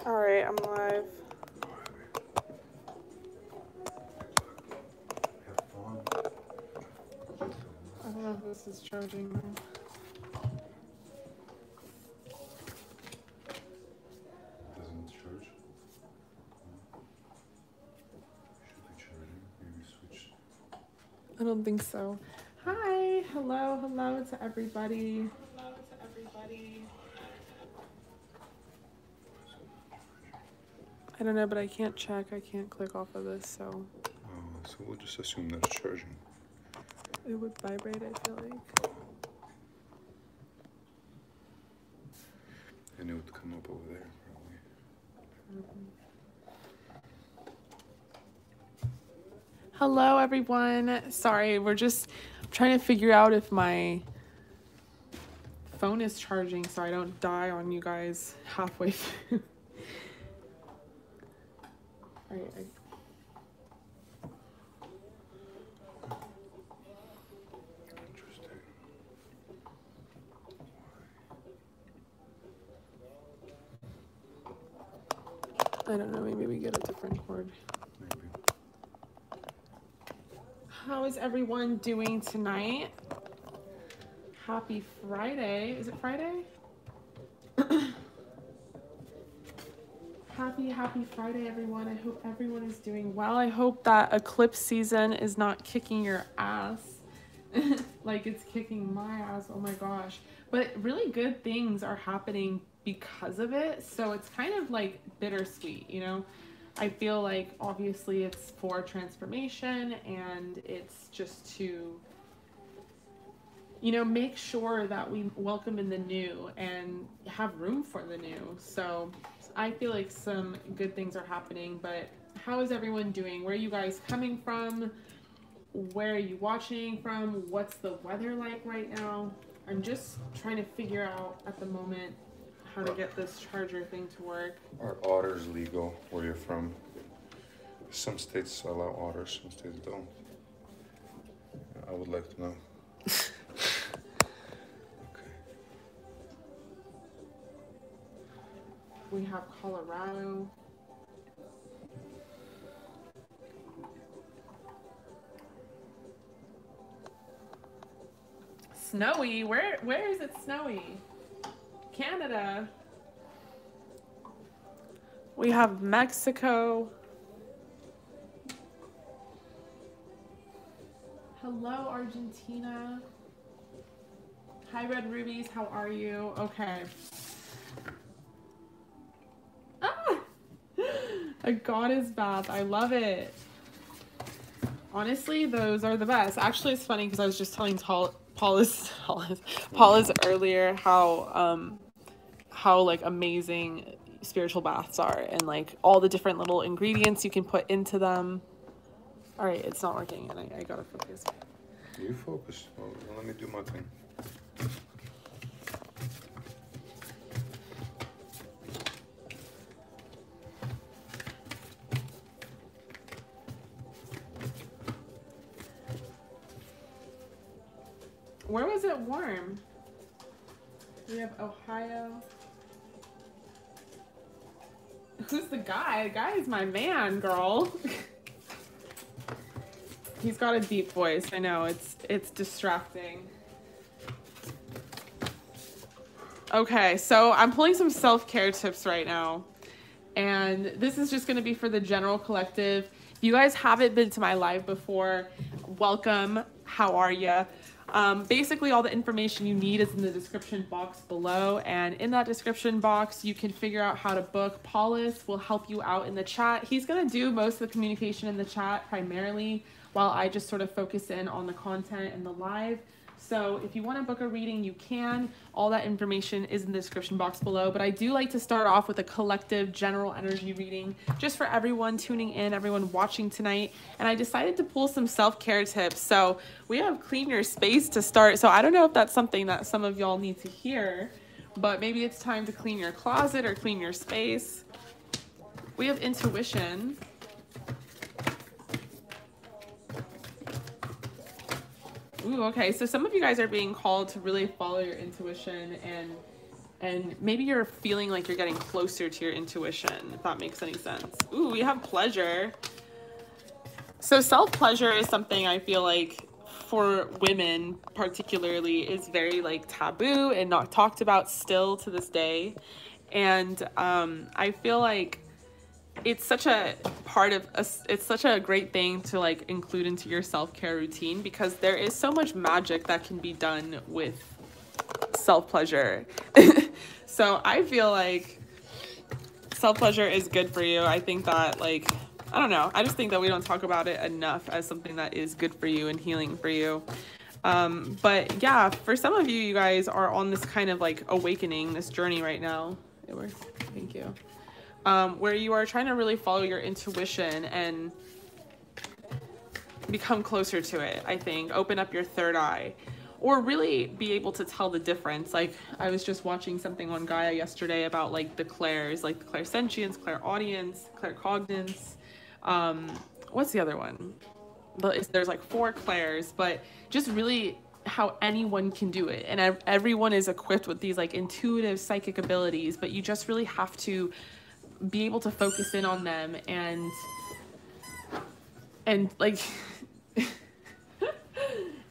Alright, I'm live. I don't know if this is charging now. Doesn't charge? Should be charging. Maybe switch. I don't think so. Hi, hello to everybody. I don't know, but I can't check. I can't click off of this, so. So we'll just assume that it's charging. It would vibrate, I feel like. And it would come up over there, probably. Hello, everyone. Sorry, we're just trying to figure out if my phone is charging so I don't die on you guys halfway through. All right, Interesting. I don't know, maybe we get a different cord. Maybe. How is everyone doing tonight? Happy Friday. Is it Friday? Happy Friday, everyone. I hope everyone is doing well. I hope that eclipse season is not kicking your ass like it's kicking my ass. Oh my gosh. But really good things are happening because of it. So it's kind of like bittersweet, you know? I feel like obviously it's for transformation and it's just to, you know, make sure that we welcome in the new and have room for the new. So I feel like some good things are happening, but how is everyone doing? Where are you guys coming from? Where are you watching from? What's the weather like right now? I'm just trying to figure out at the moment how to get this charger thing to work. Are otters legal where you're from? Some states allow otters, some states don't. I would like to know. Okay. We have Colorado. Snowy? Where is it snowy? Canada. We have Mexico. Hello, Argentina. Hi, Red Rubies. How are you? Okay. Ah! A goddess bath. I love it. Honestly, those are the best. Actually, it's funny because I was just telling Paula's earlier how like amazing spiritual baths are and like all the different little ingredients you can put into them. All right, it's not working and I gotta focus. You focus. Well, let me do my thing. Where was it warm? We have Ohio. Who's the guy? The guy is my man, girl. He's got a deep voice. I know, it's distracting. Okay, so I'm pulling some self-care tips right now. And this is just going to be for the general collective. If you guys haven't been to my live before, welcome. How are ya? Basically, all the information you need is in the description box below. And in that description box, you can figure out how to book. Paulus will help you out in the chat. He's going to do most of the communication in the chat primarily, while I just sort of focus in on the content and the live. So if you want to book a reading, you can. All that information is in the description box below. But I do like to start off with a collective general energy reading just for everyone tuning in, everyone watching tonight. And I decided to pull some self-care tips. So we have clean your space to start. So I don't know if that's something that some of y'all need to hear, but maybe it's time to clean your closet or clean your space. We have intuition. Ooh, okay, so some of you guys are being called to really follow your intuition and And maybe you're feeling like you're getting closer to your intuition, if that makes any sense. Ooh, we have pleasure. So self-pleasure is something I feel like for women particularly is very like taboo and not talked about still to this day. And I feel like it's such a part of us, it's such a great thing to like include into your self-care routine, because there is so much magic that can be done with self-pleasure. So I feel like self-pleasure is good for you. I think that like, I don't know, I just think that we don't talk about it enough as something that is good for you and healing for you. But yeah, for some of you, you guys are on this kind of like awakening, this journey right now. It works. Thank you. Where you are trying to really follow your intuition and become closer to it, I think. Open up your third eye. Or really be able to tell the difference. Like, I was just watching something on Gaia yesterday about, like, the clairs, like the clairsentience, clairaudience, claircognizance. What's the other one? There's, like, 4 clairs, but just really how anyone can do it. And everyone is equipped with these, like, intuitive psychic abilities, but you just really have to be able to focus in on them and like...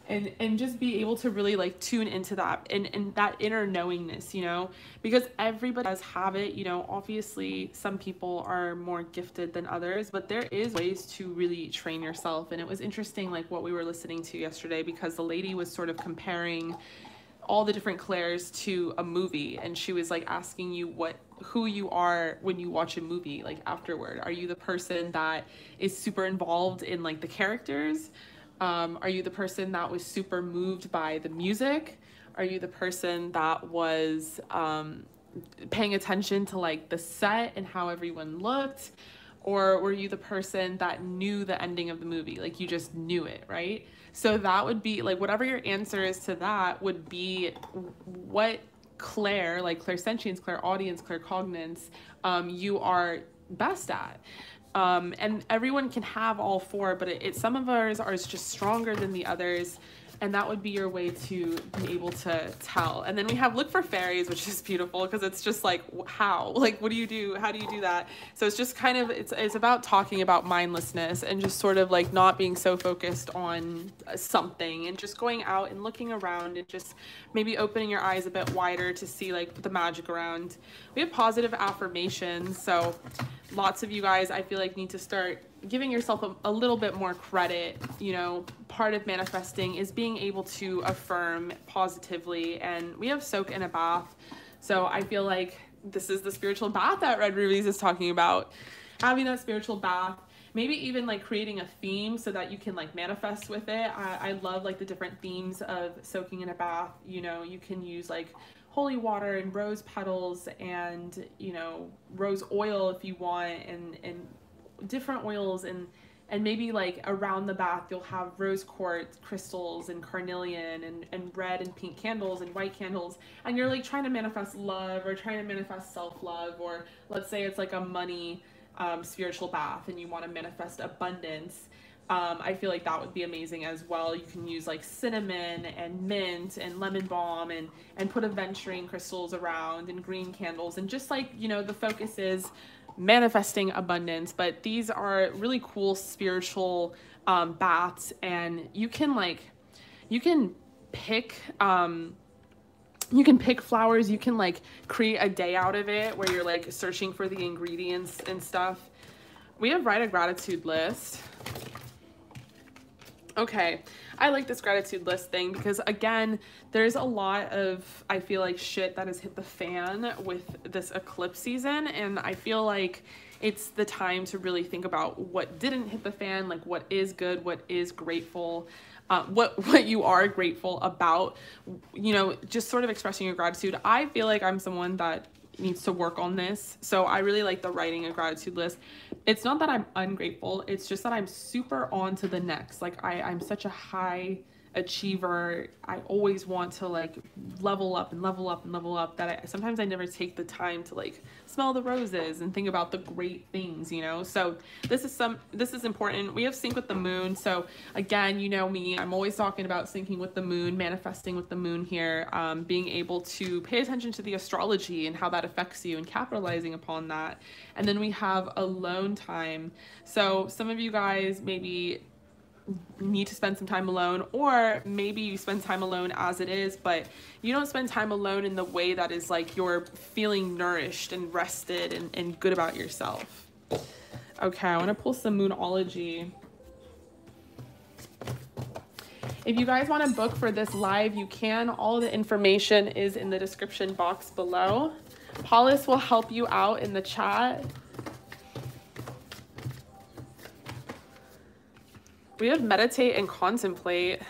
and just be able to really like tune into that and that inner knowingness, you know, because everybody does have it, you know. Obviously some people are more gifted than others, but there is ways to really train yourself. And it was interesting, like what we were listening to yesterday, because the lady was sort of comparing all the different clairs to a movie, and she was like asking you who you are when you watch a movie, like afterward. Are you the person that is super involved in like the characters? Are you the person that was super moved by the music? Are you the person that was paying attention to like the set and how everyone looked? Or were you the person that knew the ending of the movie? Like you just knew it, right? So that would be like, whatever your answer is to that would be what clair, like clairsentience, clairaudience, claircognizance, you are best at. And everyone can have all 4, but some of ours are just stronger than the others, and that would be your way to be able to tell. And then we have look for fairies, which is beautiful, because it's just like, how? Like, what do you do? How do you do that? So it's just kind of, it's about talking about mindlessness and just sort of like not being so focused on something, and just going out and looking around and just maybe opening your eyes a bit wider to see like the magic around. We have positive affirmations. So lots of you guys, I feel like, need to start giving yourself a little bit more credit. You know, part of manifesting is being able to affirm positively. And we have soak in a bath. So I feel like this is the spiritual bath that Red Rubies is talking about. Having that spiritual bath, maybe even like creating a theme so that you can like manifest with it. I love like the different themes of soaking in a bath. You know, you can use like holy water and rose petals and, you know, rose oil if you want, and different oils, and maybe like around the bath you'll have rose quartz crystals and carnelian and red and pink candles and white candles, and you're like trying to manifest love or trying to manifest self-love. Or let's say it's like a money spiritual bath and you want to manifest abundance. I feel like that would be amazing as well. You can use like cinnamon and mint and lemon balm and put aventurine crystals around and green candles, and just like, you know, the focus is manifesting abundance. But these are really cool spiritual baths, and you can pick flowers. You can like create a day out of it where you're like searching for the ingredients and stuff. We have write a gratitude list. Okay, I like this gratitude list thing because, again, there's a lot of, I feel like, shit that has hit the fan with this eclipse season, and I feel like it's the time to really think about what didn't hit the fan, like what is good, what is grateful, what you are grateful about, you know, just sort of expressing your gratitude. I feel like I'm someone that needs to work on this, so I really like the writing a gratitude list. It's not that I'm ungrateful, it's just that I'm super on to the next. Like I'm such a high achiever. I always want to like level up and level up and level up, that sometimes I never take the time to like smell the roses and think about the great things, you know? So this is important. We have sync with the moon. So again, you know me, I'm always talking about syncing with the moon, manifesting with the moon here, being able to pay attention to the astrology and how that affects you and capitalizing upon that. And then we have alone time. So some of you guys maybe need to spend some time alone, or maybe you spend time alone as it is, but you don't spend time alone in the way that is like you're feeling nourished and rested and good about yourself. Okay, I want to pull some Moonology. If you guys want to book for this live, you can. All the information is in the description box below. Paulus will help you out in the chat. We have meditate and contemplate.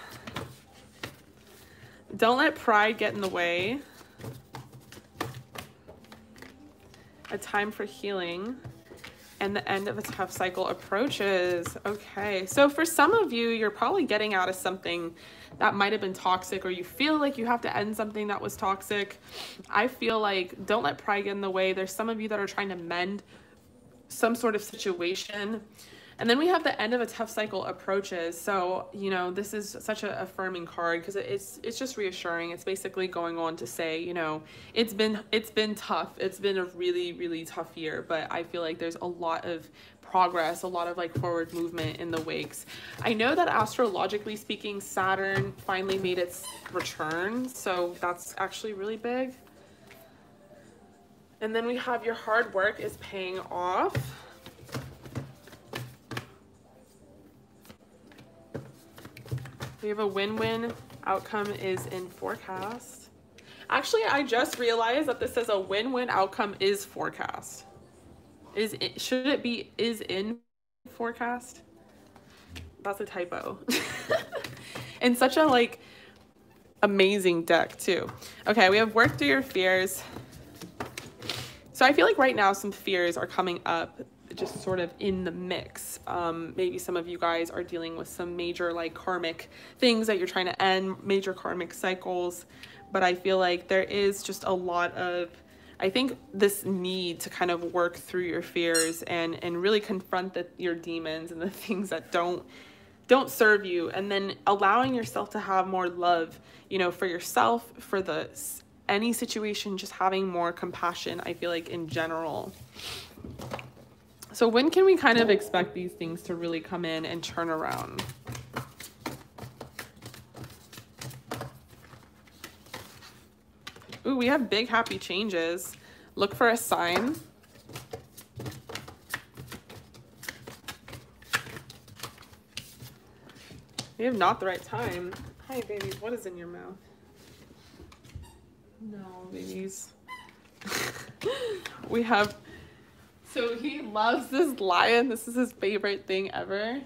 Don't let pride get in the way. A time for healing. And the end of a tough cycle approaches. Okay, so for some of you, you're probably getting out of something that might have been toxic, or you feel like you have to end something that was toxic. I feel like don't let pride get in the way. There's some of you that are trying to mend some sort of situation. And then we have the end of a tough cycle approaches. So, you know, this is such an affirming card because it's just reassuring. It's basically going on to say, you know, it's been tough. It's been a really, really tough year, but I feel like there's a lot of progress, a lot of like forward movement in the wakes. I know that astrologically speaking, Saturn finally made its return. So that's actually really big. And then we have your hard work is paying off. We have a win-win outcome is in forecast. Actually, I just realized that this says a win-win outcome is forecast. Should it be is in forecast? That's a typo. And such a like amazing deck too. Okay, we have work through your fears. So I feel like right now some fears are coming up just sort of in the mix. Maybe some of you guys are dealing with some major like karmic things that you're trying to end, major karmic cycles. But I feel like there is just a lot of, I think, this need to kind of work through your fears and really confront your demons and the things that don't serve you, and then allowing yourself to have more love, you know, for yourself, for any situation, just having more compassion, I feel like, in general. So when can we kind of expect these things to really come in and turn around? Ooh, we have big happy changes. Look for a sign. We have not the right time. Hi, babies. What is in your mouth? No, babies. We have... So he loves this lion. This is his favorite thing ever.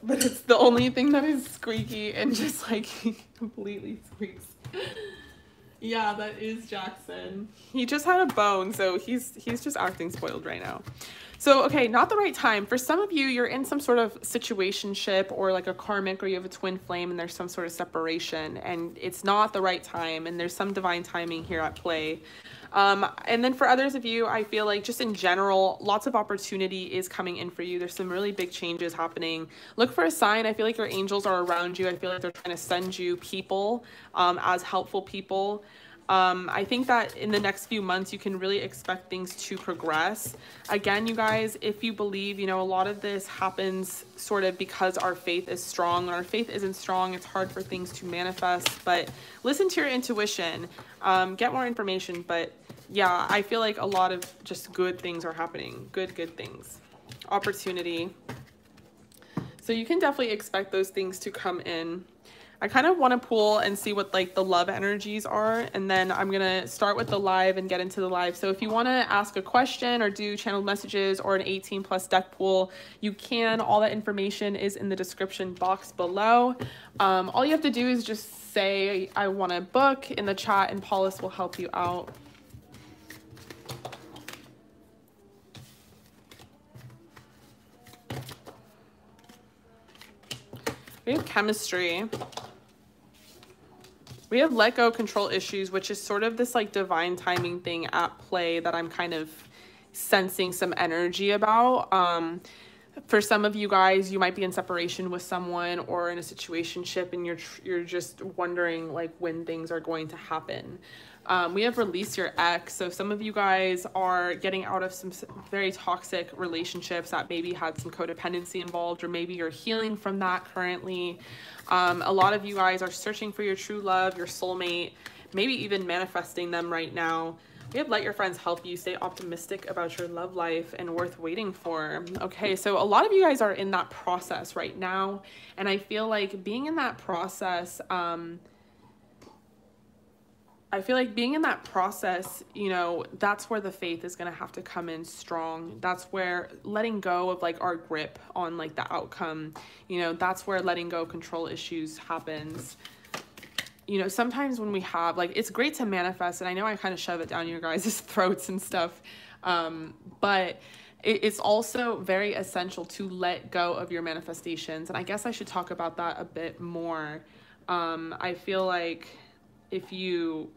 But it's the only thing that is squeaky and just like he completely squeaks. Yeah, that is Jackson. He just had a bone, so he's just acting spoiled right now. So, okay, not the right time. For some of you, you're in some sort of situationship or like a karmic, or you have a twin flame and there's some sort of separation and it's not the right time, and there's some divine timing here at play. And then for others of you, I feel like just in general, lots of opportunity is coming in for you. There's some really big changes happening. Look for a sign. I feel like your angels are around you. I feel like they're trying to send you people as helpful people. I think that in the next few months, you can really expect things to progress. Again, you guys, if you believe, you know, a lot of this happens sort of because our faith is strong. When our faith isn't strong, it's hard for things to manifest, but listen to your intuition, get more information. But yeah, I feel like a lot of just good things are happening. Good things. Opportunity. So you can definitely expect those things to come in. I kind of want to pull and see what like the love energies are, and then I'm gonna start with the live and get into the live. So if you want to ask a question or do channeled messages or an 18+ deck pool, you can. All that information is in the description box below. All you have to do is just say I want to book in the chat, and Paulus will help you out. We have chemistry. We have let go control issues, which is sort of this like divine timing thing at play that I'm kind of sensing some energy about. For some of you guys, you might be in separation with someone or in a situationship, and you're just wondering like when things are going to happen. We have release your ex. So some of you guys are getting out of some very toxic relationships that maybe had some codependency involved, or maybe you're healing from that currently. A lot of you guys are searching for your true love, your soulmate, maybe even manifesting them right now. We have let your friends help you. Stay optimistic about your love life and worth waiting for. Okay, so a lot of you guys are in that process right now. And I feel like being in that process, you know, that's where the faith is going to have to come in strong. That's where letting go of like our grip on like the outcome, you know, that's where letting go of control issues happens. You know, sometimes when we have, like, it's great to manifest, and I know I kind of shove it down your guys' throats and stuff, but it's also very essential to let go of your manifestations, and I guess I should talk about that a bit more. I feel like if you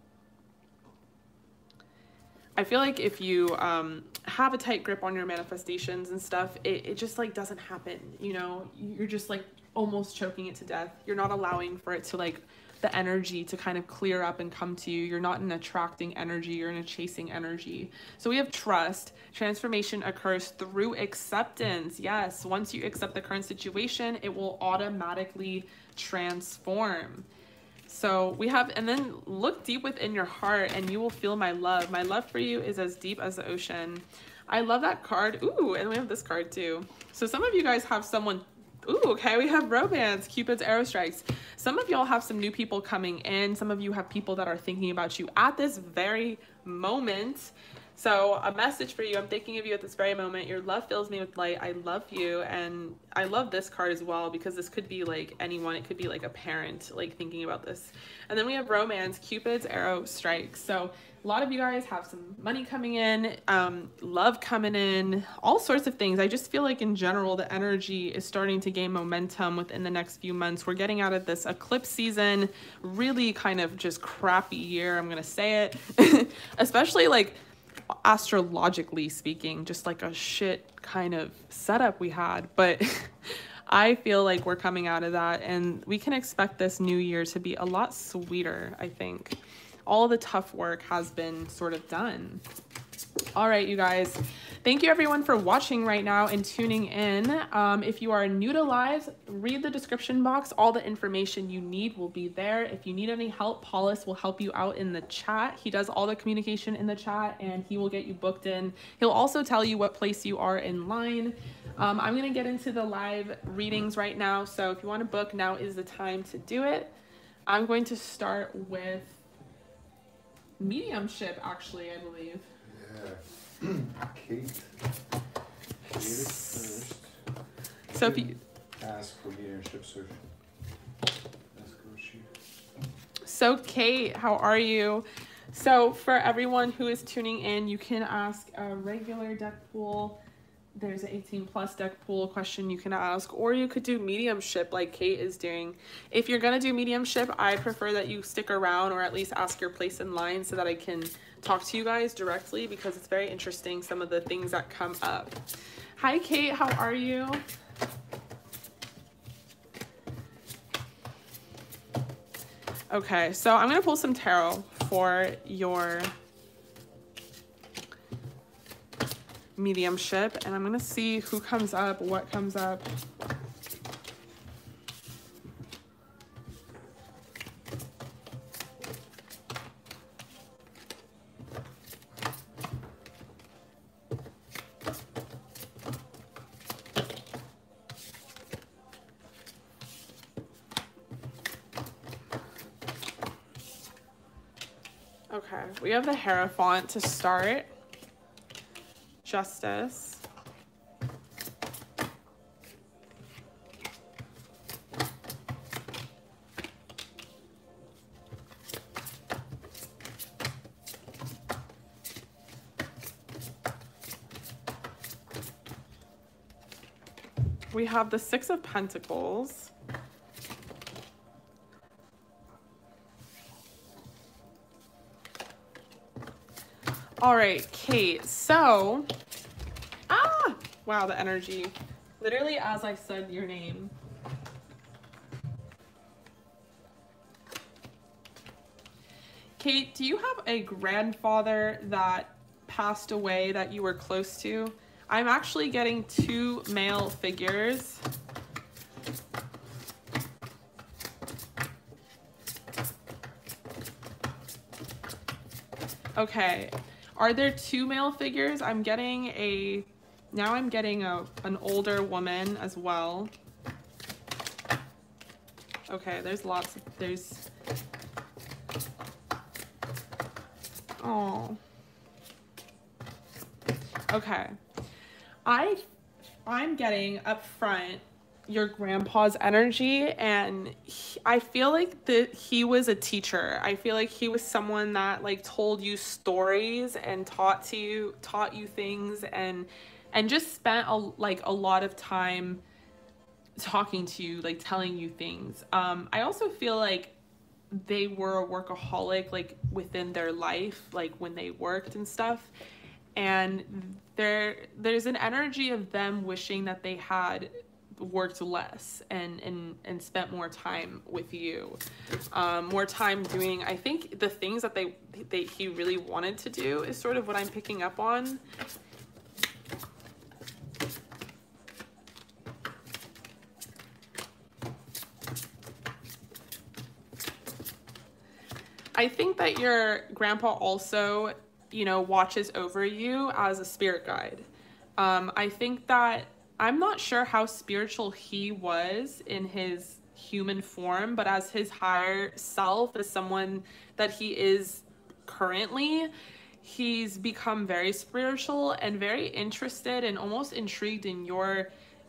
have a tight grip on your manifestations and stuff, it just like doesn't happen, you know? You're just like almost choking it to death. You're not allowing for it to like the energy to kind of clear up and come to you. You're not in attracting energy, you're in a chasing energy. So we have trust. Transformation occurs through acceptance. Yes, once you accept the current situation, it will automatically transform. So we have, and then look deep within your heart and you will feel my love. My love for you is as deep as the ocean. I love that card. Ooh, and we have this card too. So some of you guys have someone. Ooh, okay, we have romance, Cupid's arrow strikes. Some of y'all have some new people coming in. Some of you have people that are thinking about you at this very moment. So a message for you, I'm thinking of you at this very moment. Your love fills me with light. I love you. And I love this card as well, because this could be like anyone. It could be like a parent, like thinking about this. And then we have romance, Cupid's arrow strikes. So a lot of you guys have some money coming in, love coming in, all sorts of things. I just feel like in general, the energy is starting to gain momentum within the next few months. We're getting out of this eclipse season, really kind of just crappy year. I'm going to say it, especially like astrologically speaking, just like a shit kind of setup we had. But I feel like we're coming out of that, and we can expect this new year to be a lot sweeter, I think. All the tough work has been sort of done. All right, you guys. Thank you everyone for watching right now and tuning in. If you are new to lives, read the description box. All the information you need will be there. If you need any help, Paulus will help you out in the chat. He does all the communication in the chat, and he will get you booked in. He'll also tell you what place you are in line. I'm going to get into the live readings right now. So if you want to book, now is the time to do it. I'm going to start with mediumship, actually, I believe. Yeah. Kate. Kate is first. So if you ask for mediumship search. So Kate, how are you? So for everyone who is tuning in, you can ask a regular deck pool. There's an 18+ deck pool question you can ask, or you could do mediumship like Kate is doing. If you're gonna do mediumship, I prefer that you stick around or at least ask your place in line so that I can talk to you guys directly, because it's very interesting, some of the things that come up. Hi Kate, how are you? Okay, so I'm gonna pull some tarot for your mediumship, and I'm gonna see who comes up, what comes up. Okay, we have the Hierophant to start. Justice. We have the Six of Pentacles. All right, Kate. So, wow, the energy. Literally as I said your name. Kate, do you have a grandfather that passed away that you were close to? I'm actually getting 2 male figures. Okay. Are there 2 male figures? I'm getting an older woman as well. Okay, there's oh. Okay. I'm getting up front your grandpa's energy, and I feel like he was a teacher. I feel like he was someone that like told you stories and taught you things, and just spent a lot of time talking to you, like telling you things. I also feel like they were a workaholic, like within their life, like when they worked and stuff. And there's an energy of them wishing that they had worked less and spent more time with you, more time doing, I think, the things that he really wanted to do is sort of what I'm picking up on. I think that your grandpa also, watches over you as a spirit guide. I think that I'm not sure how spiritual he was in his human form, but as his higher self, as someone that he is currently, he's become very spiritual and very interested and almost intrigued in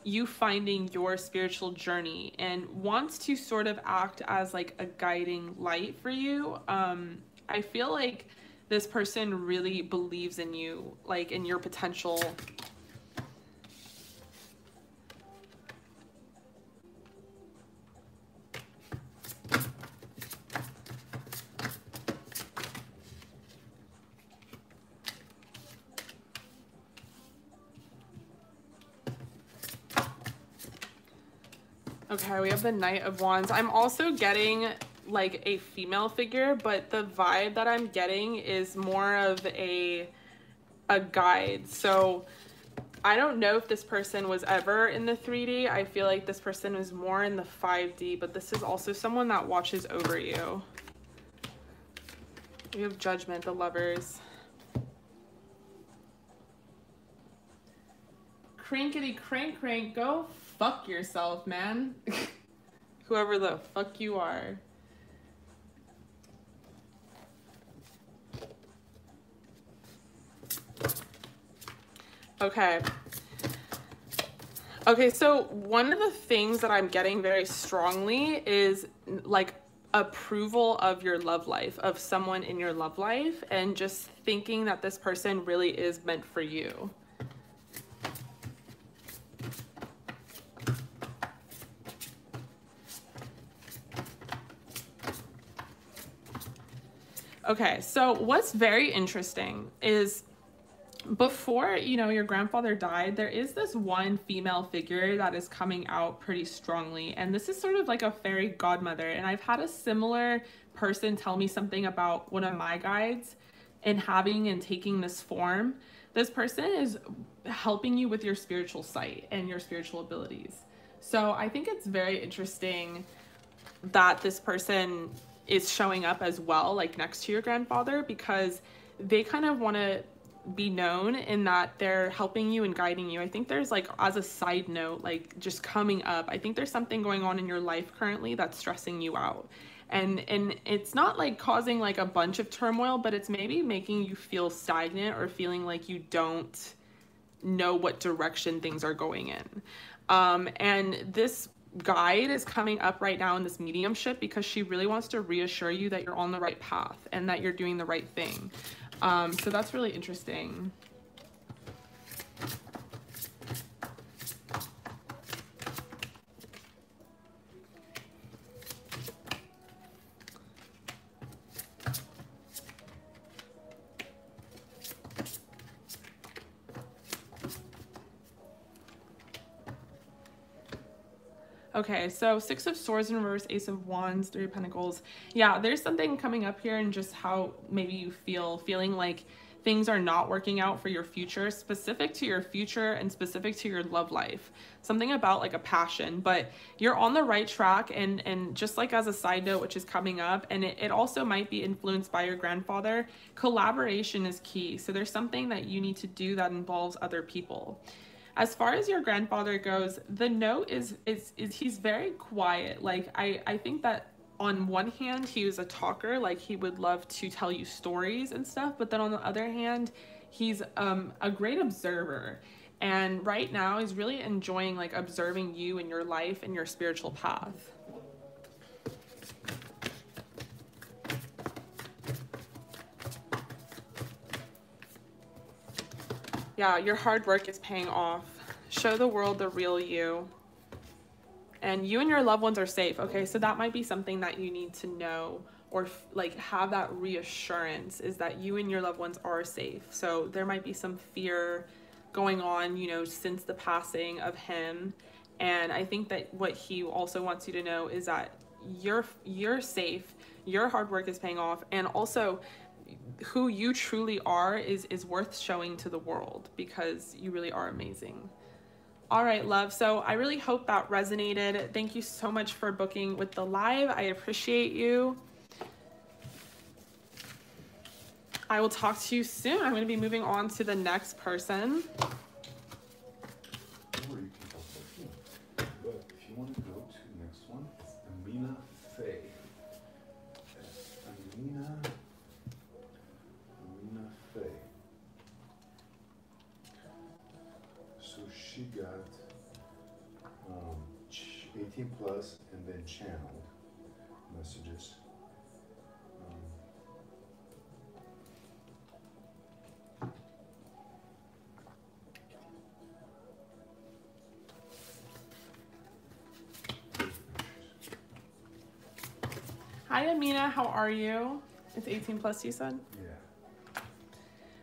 you finding your spiritual journey, and wants to sort of act as like a guiding light for you. I feel like this person really believes in you, like in your potential. Okay, we have the Knight of Wands. I'm also getting like a female figure, but the vibe that I'm getting is more of a guide. So I don't know if this person was ever in the 3D. I feel like this person is more in the 5D, but this is also someone that watches over you. We have Judgment, the Lovers. Crankety crank crank, go fuck yourself, man. Whoever the fuck you are. Okay. Okay, so one of the things that I'm getting very strongly is like approval of your love life, of someone in your love life, and just thinking that this person really is meant for you. Okay, so what's very interesting is before, your grandfather died, there is this one female figure that is coming out pretty strongly. And this is sort of like a fairy godmother. And I've had a similar person tell me something about one of my guides and having and taking this form. This person is helping you with your spiritual sight and your spiritual abilities. So I think it's very interesting that this person is showing up as well, like next to your grandfather, because they kind of want to be known in that they're helping you and guiding you. I think there's like, as a side note, like just coming up, I think there's something going on in your life currently that's stressing you out. And it's not like causing like a bunch of turmoil, but it's maybe making you feel stagnant or feeling like you don't know what direction things are going in. And this guide is coming up right now in this mediumship because she really wants to reassure you that you're on the right path and that you're doing the right thing. So that's really interesting. Okay, so Six of Swords in reverse, Ace of Wands, Three of Pentacles. Yeah, there's something coming up here and just how maybe you feeling like things are not working out for your future, specific to your future and specific to your love life. Something about like a passion, but you're on the right track. And just like as a side note, which is coming up, and it also might be influenced by your grandfather, collaboration is key. So there's something that you need to do that involves other people. As far as your grandfather goes, the note is he's very quiet. Like I think that on one hand, he was a talker, like he would love to tell you stories and stuff, but then on the other hand, he's a great observer. And right now he's really enjoying like observing you and your life and your spiritual path. Yeah, your hard work is paying off. Show the world the real you. And you and your loved ones are safe, okay? So that might be something that you need to know or like have that reassurance, is that you and your loved ones are safe. So there might be some fear going on, you know, since the passing of him. And I think that what he also wants you to know is that you're safe, your hard work is paying off, and also who you truly are is worth showing to the world, because you really are amazing. All right, love. So I really hope that resonated. Thank you so much for booking with the live. I appreciate you. I will talk to you soon. I'm going to be moving on to the next person. Or you can talk about him. But if you want to go to the next one, it's Amina Faye. Amina Faye. So she got 18 plus and then channeled messages. Hi, Amina. How are you? It's 18 plus, you said? Yeah.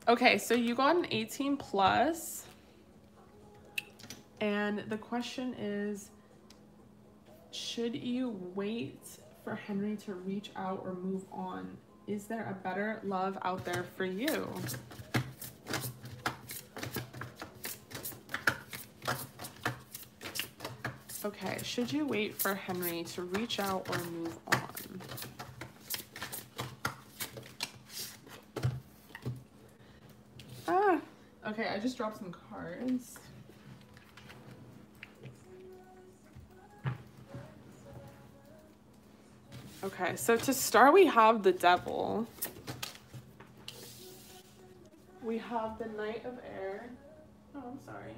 Okay, so you got an 18 plus. And the question is, should you wait for Henry to reach out or move on? Is there a better love out there for you? Okay, should you wait for Henry to reach out or move on? Okay, I just dropped some cards. Okay, so to start, we have the Devil. We have the Knight of Air. Oh, I'm sorry.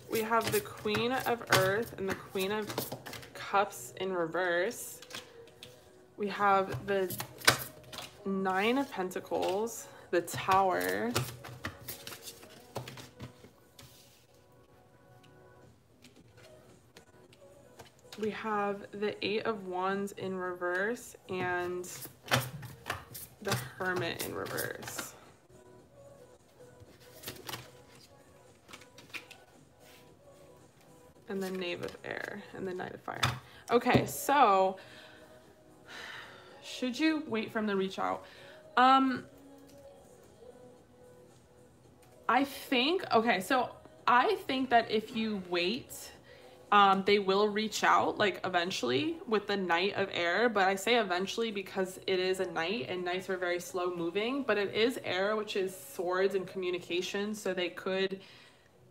We have the Queen of Earth and the Queen of Cups in reverse. We have the Nine of Pentacles, the Tower. We have the Eight of Wands in reverse and the Hermit in reverse. And the Knave of Air and the Knight of Fire. Okay, so should you wait for him to reach out? I think that if you wait, they will reach out like eventually with the Knight of Air, but I say eventually because it is a knight and knights are very slow moving, but it is air, which is swords and communication, so they could,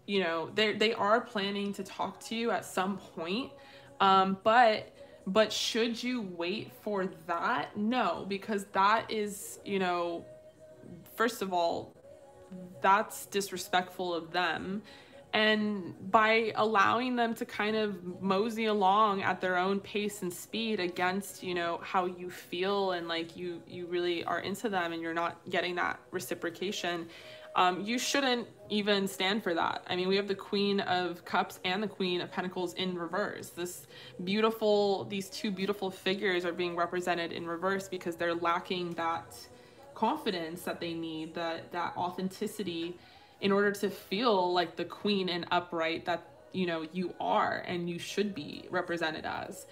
you know, they are planning to talk to you at some point. But should you wait for that? No, because that is, you know, first of all, that's disrespectful of them. And by allowing them to kind of mosey along at their own pace and speed against, you know, how you feel, and like you really are into them and you're not getting that reciprocation, you shouldn't even stand for that. I mean, we have the Queen of Cups and the Queen of Pentacles in reverse. These two beautiful figures are being represented in reverse because they're lacking that confidence that they need, that authenticity, in order to feel like the queen and upright that, you know, you are and you should be represented as.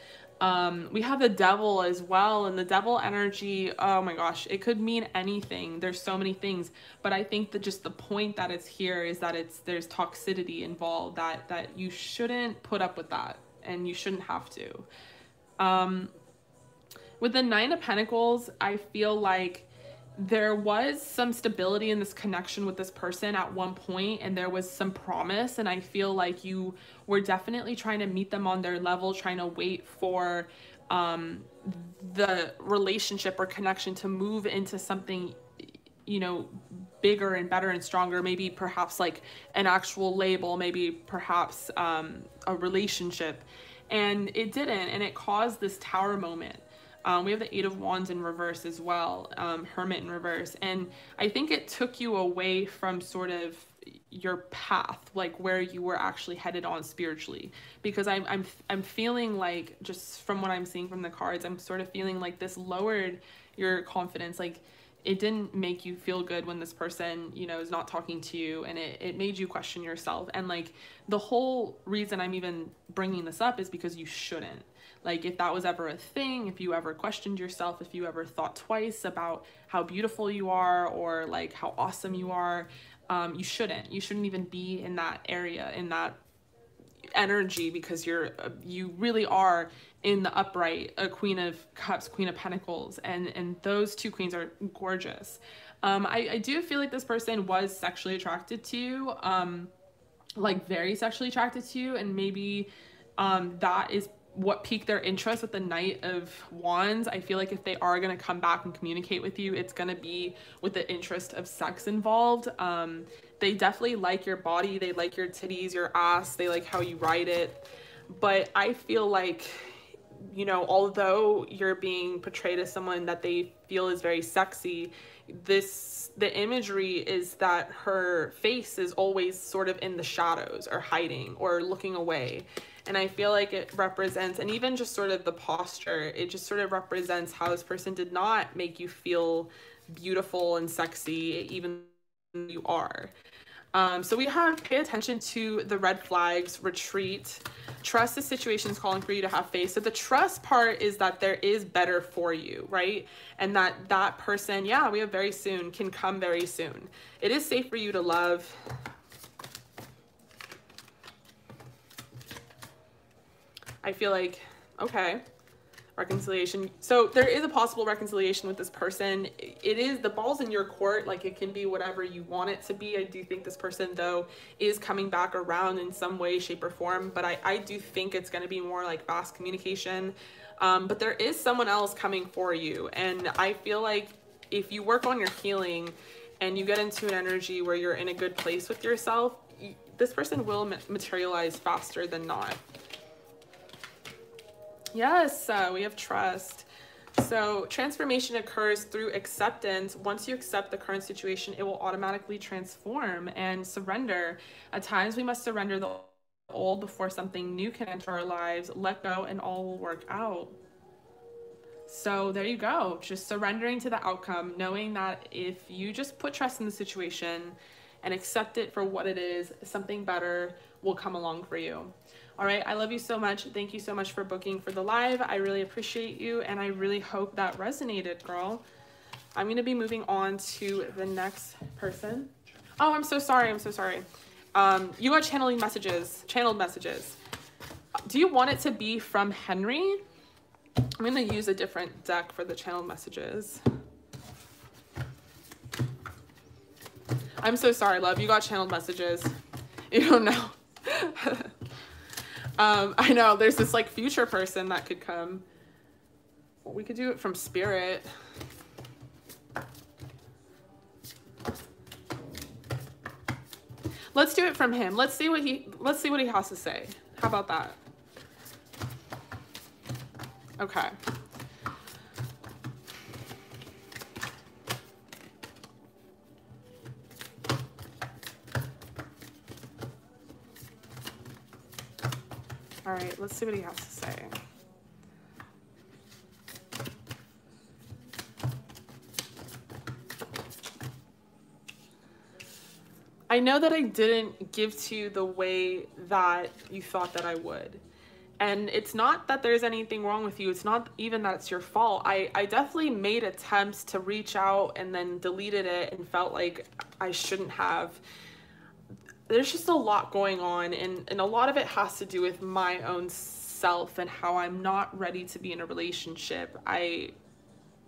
We have the Devil as well, and the Devil energy, oh my gosh, it could mean anything. There's so many things, but I think that just the point that it's here is that there's toxicity involved, that you shouldn't put up with that, and you shouldn't have to. With the Nine of Pentacles, I feel like there was some stability in this connection with this person at one point, and there was some promise, and I feel like you were definitely trying to meet them on their level, trying to wait for the relationship or connection to move into something, you know, bigger and better and stronger, maybe perhaps like an actual label, maybe perhaps a relationship, and it didn't, and it caused this Tower moment. We have the Eight of Wands in reverse as well, Hermit in reverse. And I think it took you away from sort of your path, like where you were actually headed on spiritually. Because I'm feeling like, just from what I'm seeing from the cards, I'm sort of feeling like this lowered your confidence. Like, it didn't make you feel good when this person, you know, is not talking to you, and it made you question yourself. And like, the whole reason I'm even bringing this up is because you shouldn't. Like, if that was ever a thing, if you ever questioned yourself, if you ever thought twice about how beautiful you are or like how awesome you are, you shouldn't even be in that area, in that energy, because you really are in the upright, a Queen of Cups, Queen of Pentacles, and those two queens are gorgeous. I do feel like this person was sexually attracted to you, like very sexually attracted to you, and maybe that is what piqued their interest with the Knight of Wands. I feel like if they are going to come back and communicate with you, it's going to be with the interest of sex involved. They definitely like your body, they like your titties, your ass, they like how you ride it. But I feel like, you know, although you're being portrayed as someone that they feel is very sexy, the imagery is that her face is always sort of in the shadows or hiding or looking away. And I feel like it represents, and even just sort of the posture, it just sort of represents how this person did not make you feel beautiful and sexy, even though you are. So we have pay attention to the red flags, retreat, trust the situation is calling for you to have faith. So the trust part is that there is better for you, right? And that person, yeah, we have very soon, can come very soon. It is safe for you to love. I feel like, okay, reconciliation. So there is a possible reconciliation with this person. It is, the ball's in your court. Like, it can be whatever you want it to be. I do think this person, though, is coming back around in some way, shape, or form. But I do think it's going to be more like fast communication. But there is someone else coming for you. And I feel like if you work on your healing and you get into an energy where you're in a good place with yourself, this person will materialize faster than not. Yes, we have trust. So transformation occurs through acceptance. Once you accept the current situation, it will automatically transform and surrender. At times, we must surrender the old before something new can enter our lives. Let go and all will work out. So there you go. Just surrendering to the outcome, knowing that if you just put trust in the situation and accept it for what it is, something better will come along for you. All right, I love you so much. Thank you so much for booking for the live. I really appreciate you, and I really hope that resonated, girl. I'm going to be moving on to the next person. Oh, I'm so sorry. I'm so sorry. You got channeled messages. Do you want it to be from Henry? I'm going to use a different deck for the channeled messages. I'm so sorry, love. You got channeled messages. You don't know. I know there's this like future person that could come. Well, we could do it from spirit. Let's do it from him. Let's see what he has to say. How about that? Okay. All right, let's see what he has to say. I know that I didn't give to you the way that you thought that I would. And it's not that there's anything wrong with you. It's not even that it's your fault. I definitely made attempts to reach out and then deleted it and felt like I shouldn't have. There's just a lot going on, and a lot of it has to do with my own self and how I'm not ready to be in a relationship. I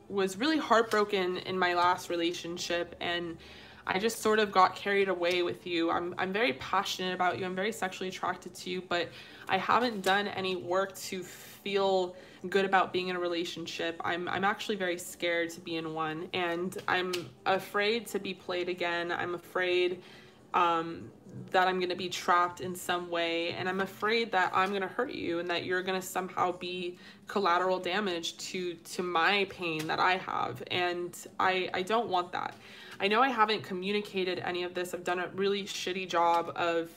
was really heartbroken in my last relationship, and I just sort of got carried away with you. I'm very passionate about you. I'm very sexually attracted to you, but I haven't done any work to feel good about being in a relationship. I'm actually very scared to be in one, and I'm afraid to be played again. I'm afraid that I'm gonna be trapped in some way, and I'm afraid that I'm gonna hurt you and that you're gonna somehow be collateral damage to my pain that I have, and I don't want that. I know I haven't communicated any of this. I've done a really shitty job of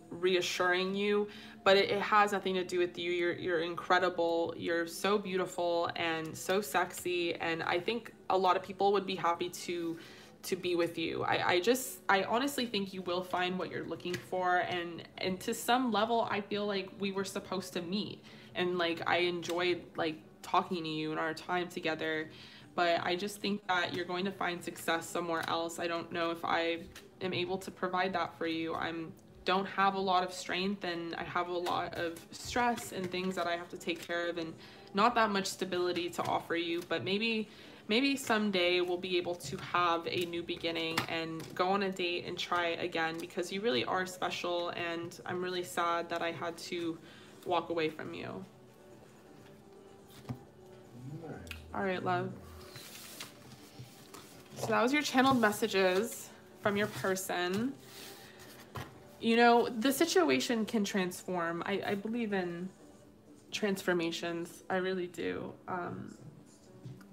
reassuring you, but it has nothing to do with you. You're incredible. You're so beautiful and so sexy, and I think a lot of people would be happy to be with you. I honestly think you will find what you're looking for, and to some level I feel like we were supposed to meet, and like I enjoyed like talking to you and our time together, but I just think that you're going to find success somewhere else. I don't know if I am able to provide that for you. Don't have a lot of strength, and I have a lot of stress and things that I have to take care of, and not that much stability to offer you, but maybe someday we'll be able to have a new beginning and go on a date and try again, because you really are special, and I'm really sad that I had to walk away from you. All right, love. So that was your channeled messages from your person. You know, the situation can transform. I believe in transformations. I really do.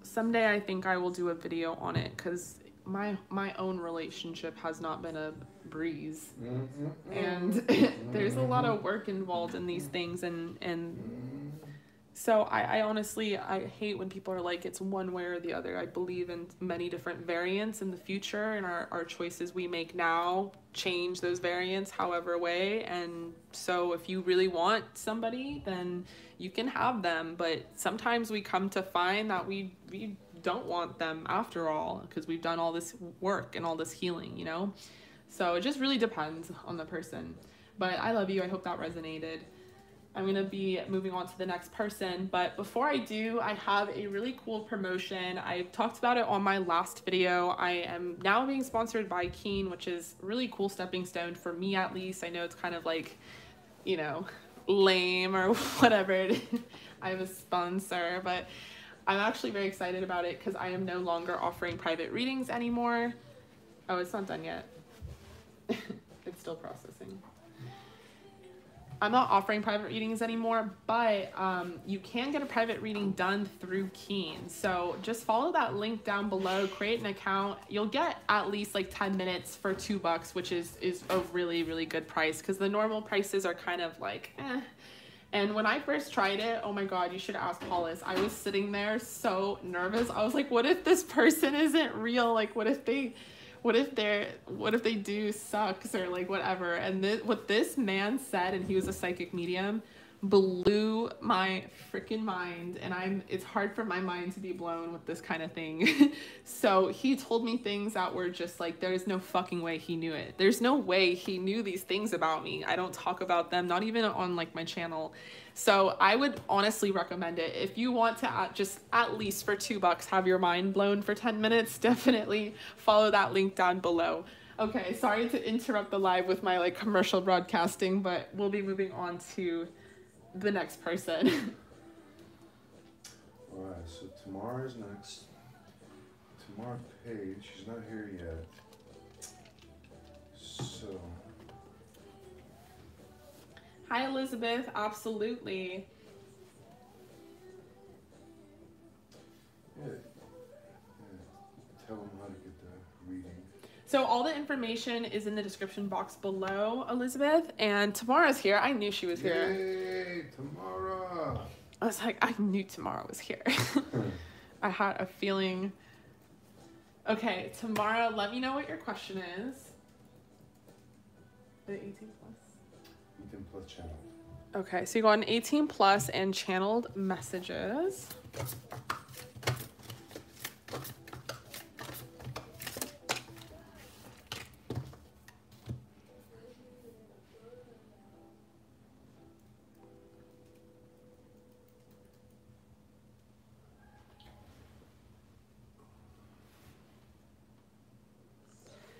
Someday I think I will do a video on it, because my own relationship has not been a breeze, and there's a lot of work involved in these things, and so I honestly, I hate when people are like it's one way or the other. I believe in many different variants in the future, and our choices we make now change those variants however way. And so if you really want somebody, then you can have them, but sometimes we come to find that we don't want them after all, because we've done all this work and all this healing, you know? So it just really depends on the person. But I love you. I hope that resonated. I'm going to be moving on to the next person, but before I do, I have a really cool promotion. I talked about it on my last video. I am now being sponsored by Keen, which is a really cool stepping stone for me, at least. I know it's kind of like, you know, lame or whatever. I have a sponsor, but I'm actually very excited about it, because I am no longer offering private readings anymore. Oh, it's not done yet. It's still processing. I'm not offering private readings anymore, but you can get a private reading done through Keen. So just follow that link down below, create an account. You'll get at least like 10 minutes for $2, which is a really, really good price, because the normal prices are kind of like, eh. And when I first tried it, oh my God, you should ask Hollis. I was sitting there so nervous. I was like, what if this person isn't real? Like, what if they do sucks or like whatever. And what this man said, and he was a psychic medium, blew my freaking mind, and it's hard for my mind to be blown with this kind of thing. So he told me things that were just like, there's no fucking way he knew it. There's no way he knew these things about me. I don't talk about them, not even on like my channel. So I would honestly recommend it. If you want to just at least for $2 have your mind blown for 10 minutes, definitely follow that link down below. Okay, sorry to interrupt the live with my like commercial broadcasting, but we'll be moving on to the next person. Alright, so Tamara is next. Tamara Page, she's not here yet. So, Hi, Elizabeth. Absolutely. Yeah. Tell them how to get the reading. So all the information is in the description box below, Elizabeth. And Tamara's here. I knew she was here. Yay, Tamara. I was like, I knew Tamara was here. I had a feeling. Okay, Tamara, let me know what your question is. The 18 plus. 18 plus channel. Okay, so you got an 18 plus and channeled messages.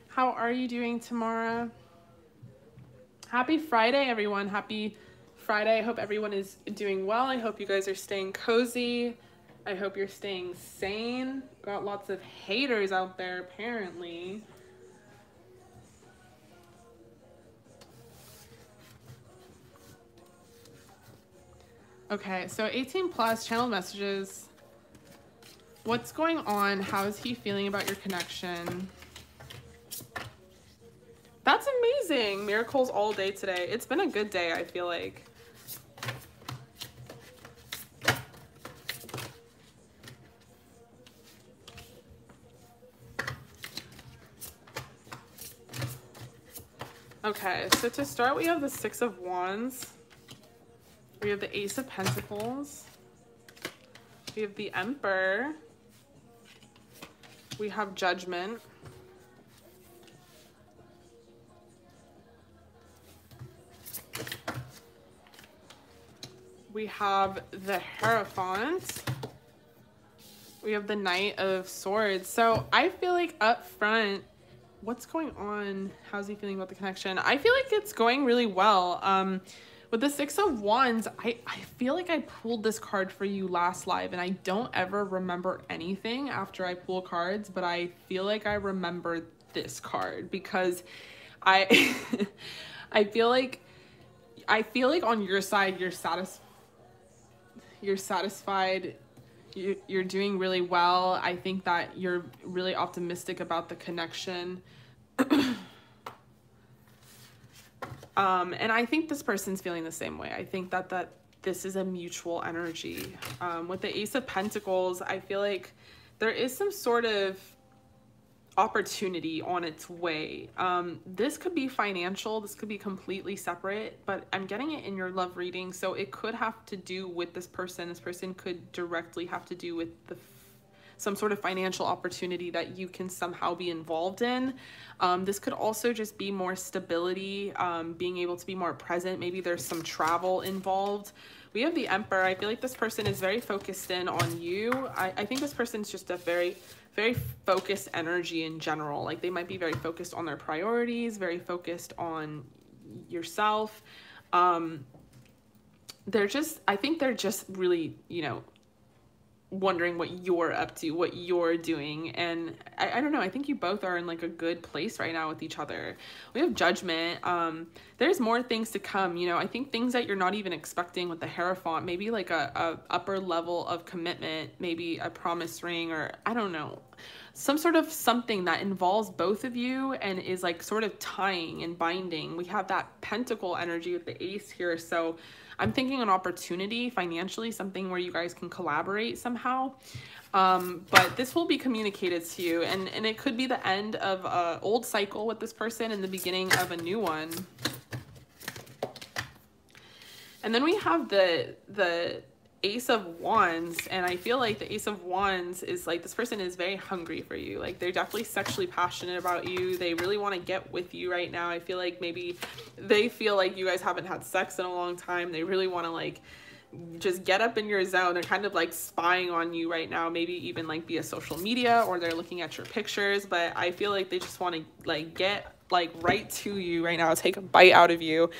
How are you doing, Tamara? Happy Friday, everyone. Happy Friday. I hope everyone is doing well. I hope you guys are staying cozy. I hope you're staying sane. Got lots of haters out there, apparently. Okay, so 18 plus, channel messages. What's going on? How is he feeling about your connection? That's amazing. Miracles all day today. It's been a good day, I feel like. Okay, so to start, we have the Six of Wands. We have the Ace of Pentacles. We have the Emperor. We have Judgment. We have the Hierophant. We have the Knight of Swords. So I feel like up front, what's going on? How's he feeling about the connection? I feel like it's going really well. With the Six of Wands, I feel like I pulled this card for you last live, and I don't ever remember anything after I pull cards, but I feel like I remember this card because I I feel like on your side you're satisfied. You're doing really well. I think that you're really optimistic about the connection. And I think this person's feeling the same way. I think that this is a mutual energy. With the Ace of Pentacles, I feel like there is some sort of opportunity on its way. This could be financial, this could be completely separate, but I'm getting it in your love reading, so it could have to do with this person. This person could directly have to do with some sort of financial opportunity that you can somehow be involved in. This could also just be more stability, being able to be more present. Maybe there's some travel involved. We have the Emperor. I feel like this person is very focused in on you. I think this person's just a very focused energy in general. Like they might be very focused on their priorities, very focused on yourself. I think they're just really, wondering what you're up to, what you're doing. And I don't know, I think you both are in like a good place right now with each other. We have Judgment. There's more things to come. I think things that you're not even expecting with the Hierophant, maybe like a upper level of commitment, maybe a promise ring, or I don't know, some sort of something that involves both of you and is like sort of tying and binding. We have that Pentacle energy with the Ace here, so I'm thinking an opportunity financially, something where you guys can collaborate somehow. But this will be communicated to you, and it could be the end of an old cycle with this person and the beginning of a new one. And then we have the Ace of Wands, and I feel like the Ace of Wands is like this person is very hungry for you. Like they're definitely sexually passionate about you. They really want to get with you right now. I feel like maybe they feel like you guys haven't had sex in a long time. They really want to like just get up in your zone. They're kind of like spying on you right now, maybe even like via social media, or they're looking at your pictures. But I feel like they just want to like get like right to you right now, take a bite out of you.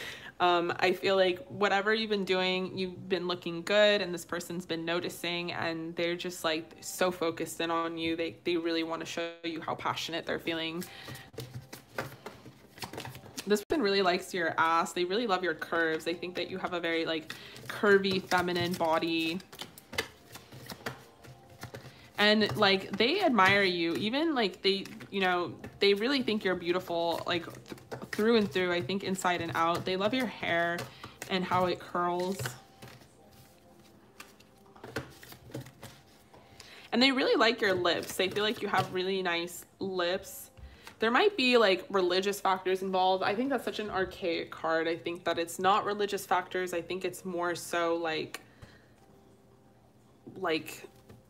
I feel like whatever you've been doing, you've been looking good, and this person's been noticing, and they're just like so focused in on you. They really want to show you how passionate they're feeling. This has been really likes your ass. They really love your curves. They think that you have a very like curvy feminine body. And like they admire you, even like they, you know, they really think you're beautiful, like through and through. I think inside and out. They love your hair and how it curls. And they really like your lips. They feel like you have really nice lips. There might be like religious factors involved. I think that's such an archaic card. I think that it's not religious factors. I think it's more so like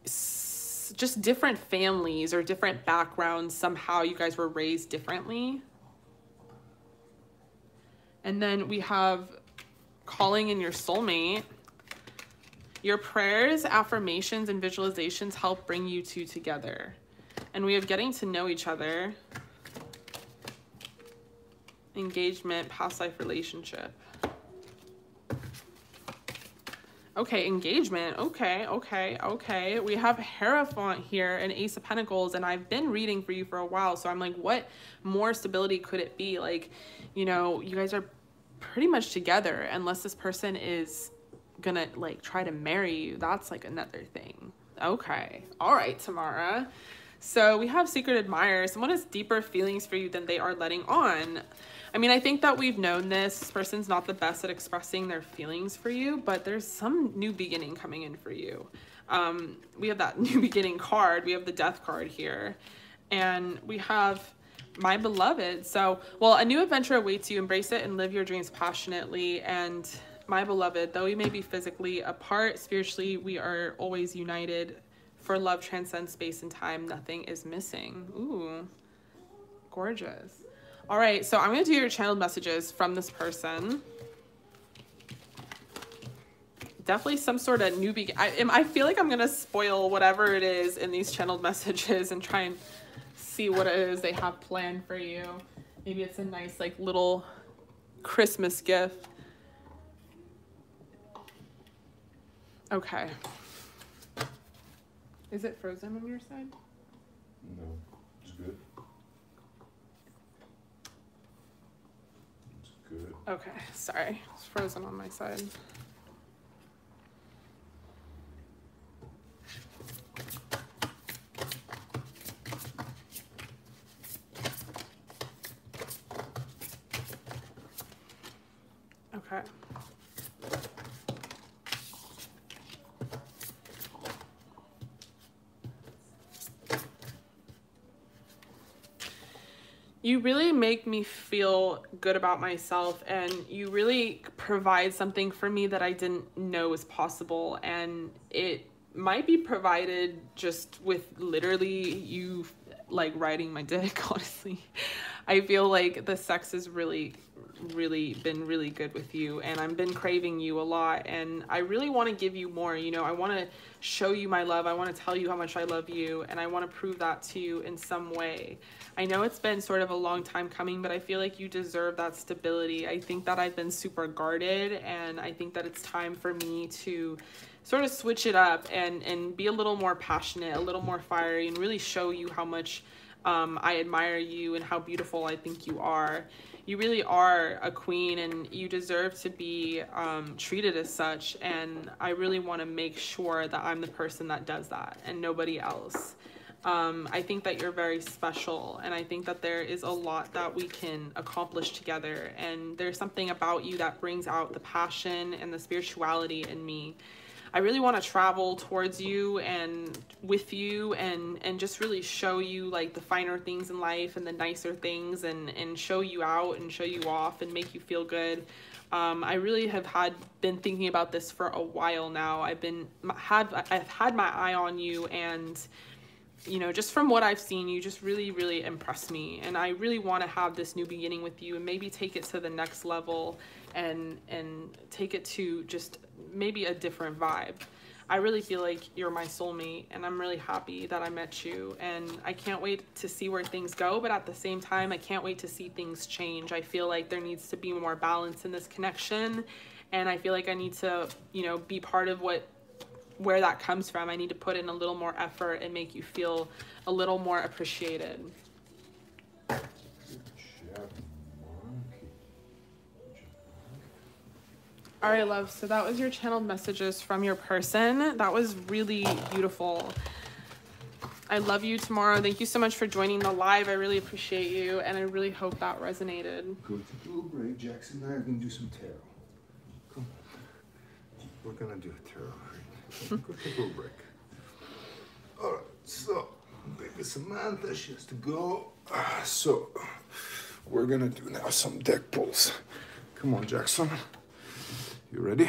just different families or different backgrounds. Somehow you guys were raised differently. And then we have calling in your soulmate. Your prayers, affirmations, and visualizations help bring you two together. And we have getting to know each other. Engagement, past life relationship. Okay, engagement. Okay. We have Hierophant here and Ace of Pentacles, and I've been reading for you for a while, so I'm like, what more stability could it be? Like, you know, you guys are pretty much together unless this person is gonna like try to marry you. That's like another thing. Okay. All right, Tamara. So we have secret admirer. Someone has deeper feelings for you than they are letting on. I mean, I think that we've known this person's not the best at expressing their feelings for you, but there's some new beginning coming in for you. We have that new beginning card. We have the death card here, and we have my beloved. So, well, a new adventure awaits you. Embrace it and live your dreams passionately. And my beloved, though we may be physically apart, spiritually, we are always united. For love transcends space and time. Nothing is missing. Ooh, gorgeous. All right, so I'm going to do your channeled messages from this person. Definitely some sort of new I feel like I'm going to spoil whatever it is in these channeled messages and try and see what it is they have planned for you. Maybe it's a nice like little Christmas gift. Okay. Is it frozen on your side? No, it's good. It's good. Okay, sorry. It's frozen on my side. Okay. You really make me feel good about myself, and you really provide something for me that I didn't know was possible, and it might be provided just with literally you like riding my dick. Honestly, I feel like the sex has really been really good with you, and I've been craving you a lot, and I really want to give you more. You know, I want to show you my love. I want to tell you how much I love you, and I want to prove that to you in some way. I know it's been sort of a long time coming, but I feel like you deserve that stability. I think that I've been super guarded, and I think that it's time for me to sort of switch it up and be a little more passionate, a little more fiery, and really show you how much I admire you and how beautiful I think you are. You really are a queen, and you deserve to be treated as such, and I really want to make sure that I'm the person that does that and nobody else. I think that you're very special, and I think that there is a lot that we can accomplish together, and there's something about you that brings out the passion and the spirituality in me. I really want to travel towards you and with you and just really show you like the finer things in life and the nicer things, and show you out and show you off and make you feel good. I really have been thinking about this for a while now. I've had my eye on you, and you know, just from what I've seen, you just really impress me, and I really want to have this new beginning with you and maybe take it to the next level and take it to just maybe a different vibe. I really feel like you're my soulmate, and I'm really happy that I met you, and I can't wait to see where things go, but at the same time, I can't wait to see things change. I feel like there needs to be more balance in this connection, and I feel like I need to, you know, be part of where that comes from. I need to put in a little more effort and make you feel a little more appreciated. Good job, monkey. All right, love. So that was your channeled messages from your person. That was really beautiful. I love you tomorrow. Thank you so much for joining the live. I really appreciate you, and I really hope that resonated. Go take a little break. Jackson and I are going to do some tarot. Come on. We're going to do a tarot. Go take a little break. All right, so baby Samantha, she has to go. So we're going to do now some deck pulls. Come on, Jackson. You ready?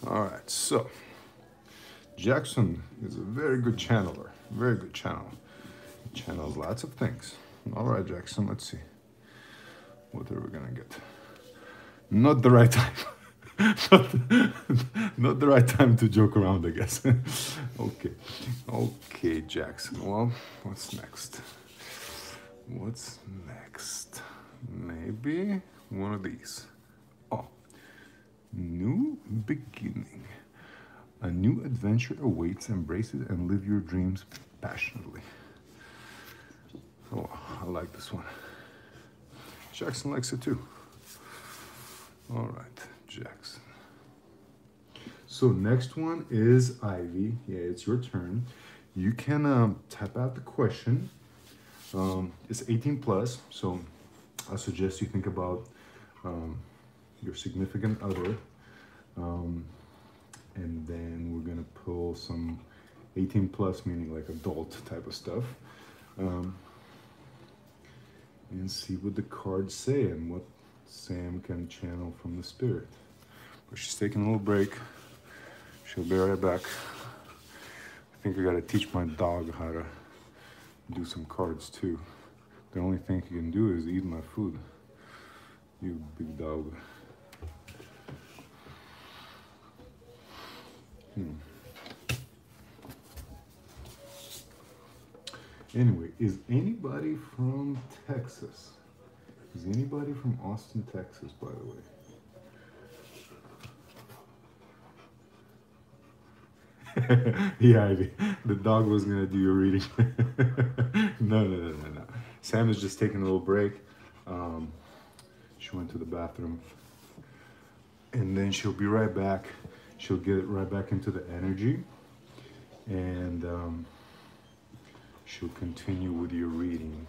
All right, so Jackson is a very good channeler. Very good channel. Channels lots of things. All right, Jackson, let's see. What are we gonna get? Not the right time. not the right time to joke around, I guess. Okay. Okay, Jackson. Well, what's next? What's next? Maybe one of these. Oh. New beginning. A new adventure awaits. Embrace it and live your dreams passionately. Oh, I like this one. Jackson likes it too. All right, Jackson. So next one is Ivy. Yeah, it's your turn. You can type out the question. It's 18 plus, so I suggest you think about your significant other. And then we're gonna pull some 18 plus, meaning like adult type of stuff. And see what the cards say and what Sam can channel from the spirit. But she's taking a little break. She'll be right back. I think I gotta teach my dog how to do some cards too. The only thing he can do is eat my food. You big dog. Anyway, is anybody from Texas? Is anybody from Austin, Texas, by the way? Yeah, Ivy. The dog was gonna do your reading. No. Sam is just taking a little break. She went to the bathroom. And then she'll be right back. She'll get it right back into the energy. And she'll continue with your reading.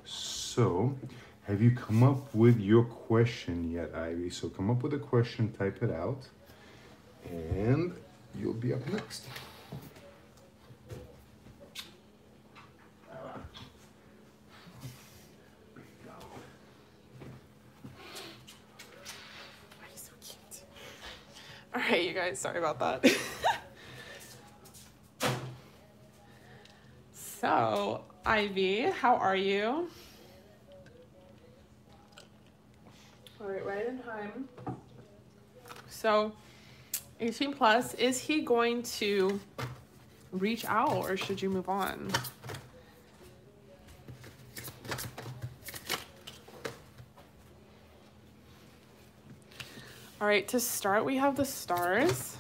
So, have you come up with your question yet, Ivy? So come up with a question, type it out, and you'll be up next. He's so cute. All right, you guys, sorry about that. So, Ivy, how are you? All right in time. So, 18 plus, is he going to reach out or should you move on? All right, to start, we have the stars.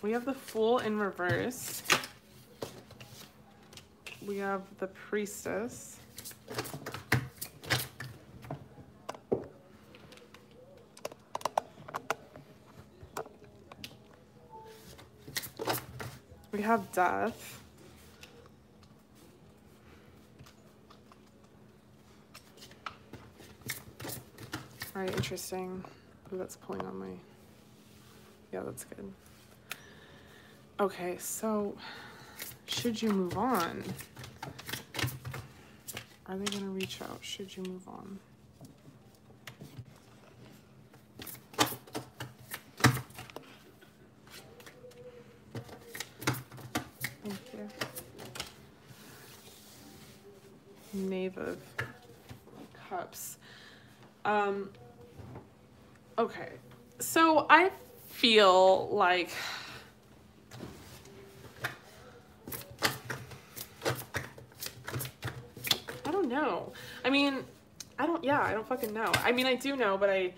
We have the Fool in reverse. We have the Priestess. We have Death. All right, interesting. Ooh, that's pulling on my... Yeah, that's good. Okay, so should you move on? Are they gonna reach out? Should you move on? Thank you. Knave of Cups. Okay, so I feel like know. I mean, I don't fucking know. I mean, I do know, but I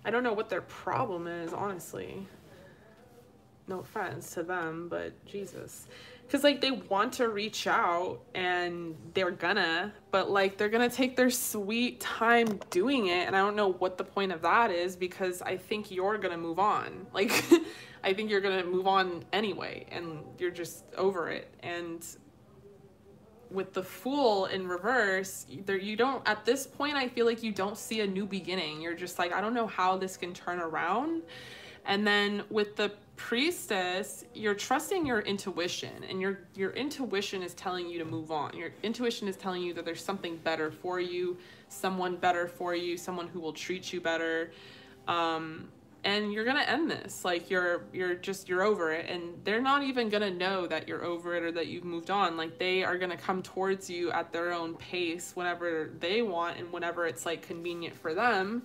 don't know what their problem is, honestly. No offense to them, but Jesus. Because, like, they want to reach out and they're gonna, but, like, they're gonna take their sweet time doing it. And I don't know what the point of that is, because I think you're gonna move on. Like, I think you're gonna move on anyway, and you're just over it. And with the Fool in reverse, there, you don't, at this point, I feel like you don't see a new beginning. You're just like, I don't know how this can turn around. And then with the Priestess, you're trusting your intuition, and your intuition is telling you to move on. Your intuition is telling you that there's something better for you, someone better for you, someone who will treat you better. And you're gonna end this. Like, you're over it, and they're not even gonna know that you're over it or that you've moved on. Like, they are gonna come towards you at their own pace whenever they want and whenever it's, like, convenient for them.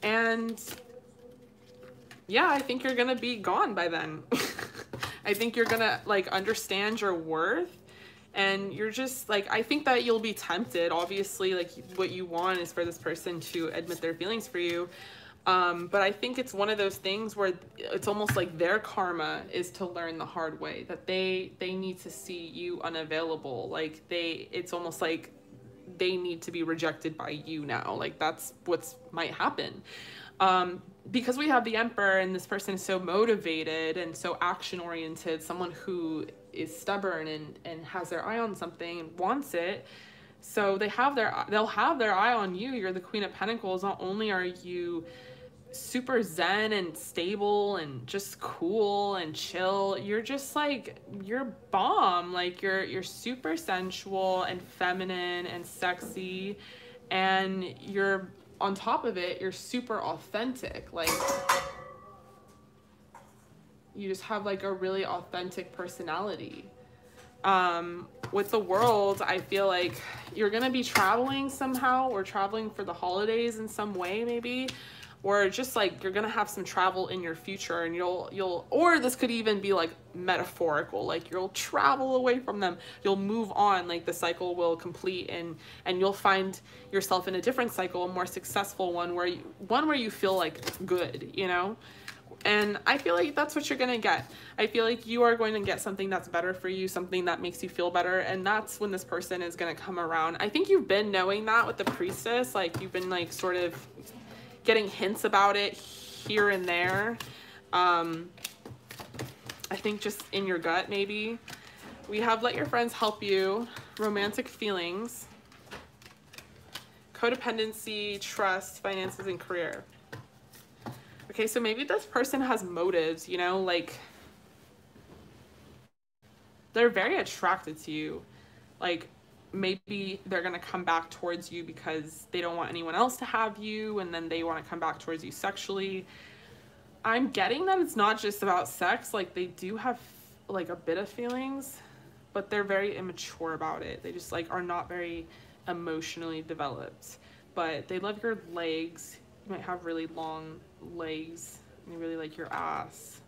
And yeah, I think you're gonna be gone by then. I think you're gonna, like, understand your worth, and you're just, like, I think that you'll be tempted. Obviously, like, what you want is for this person to admit their feelings for you. But I think it's one of those things where it's almost like their karma is to learn the hard way, that they need to see you unavailable. Like, it's almost like they need to be rejected by you now. Like, that's what's might happen. Because we have the Emperor, and this person is so motivated and so action oriented, someone who is stubborn and has their eye on something and wants it. So they'll have their eye on you. You're the Queen of Pentacles. Not only are you super zen and stable and just cool and chill, you're just, like, you're bomb. Like, you're super sensual and feminine and sexy, and you're, on top of it, you're super authentic. Like, you just have, like, a really authentic personality. With the World, I feel like you're gonna be traveling somehow, or traveling for the holidays in some way, maybe, or just, like, you're gonna have some travel in your future, and you'll or this could even be, like, metaphorical, like, you'll travel away from them, you'll move on, like, the cycle will complete, and you'll find yourself in a different cycle, a more successful one, where you feel, like, good, you know. And I feel like that's what you're gonna get. I feel like you are going to get something that's better for you, something that makes you feel better, and that's when this person is gonna come around. I think you've been knowing that with the Priestess. Like, you've been, like, sort of getting hints about it here and there. I think just in your gut, maybe. We have Let Your Friends Help You, romantic feelings, codependency, trust, finances, and career. Okay, so maybe this person has motives, you know, like, they're very attracted to you. Like, maybe they're going to come back towards you because they don't want anyone else to have you, and then they want to come back towards you sexually. I'm getting that it's not just about sex. Like, they do have, like, a bit of feelings, but they're very immature about it. They just, like, are not very emotionally developed. But they love your legs. You might have really long legs, and they really like your ass.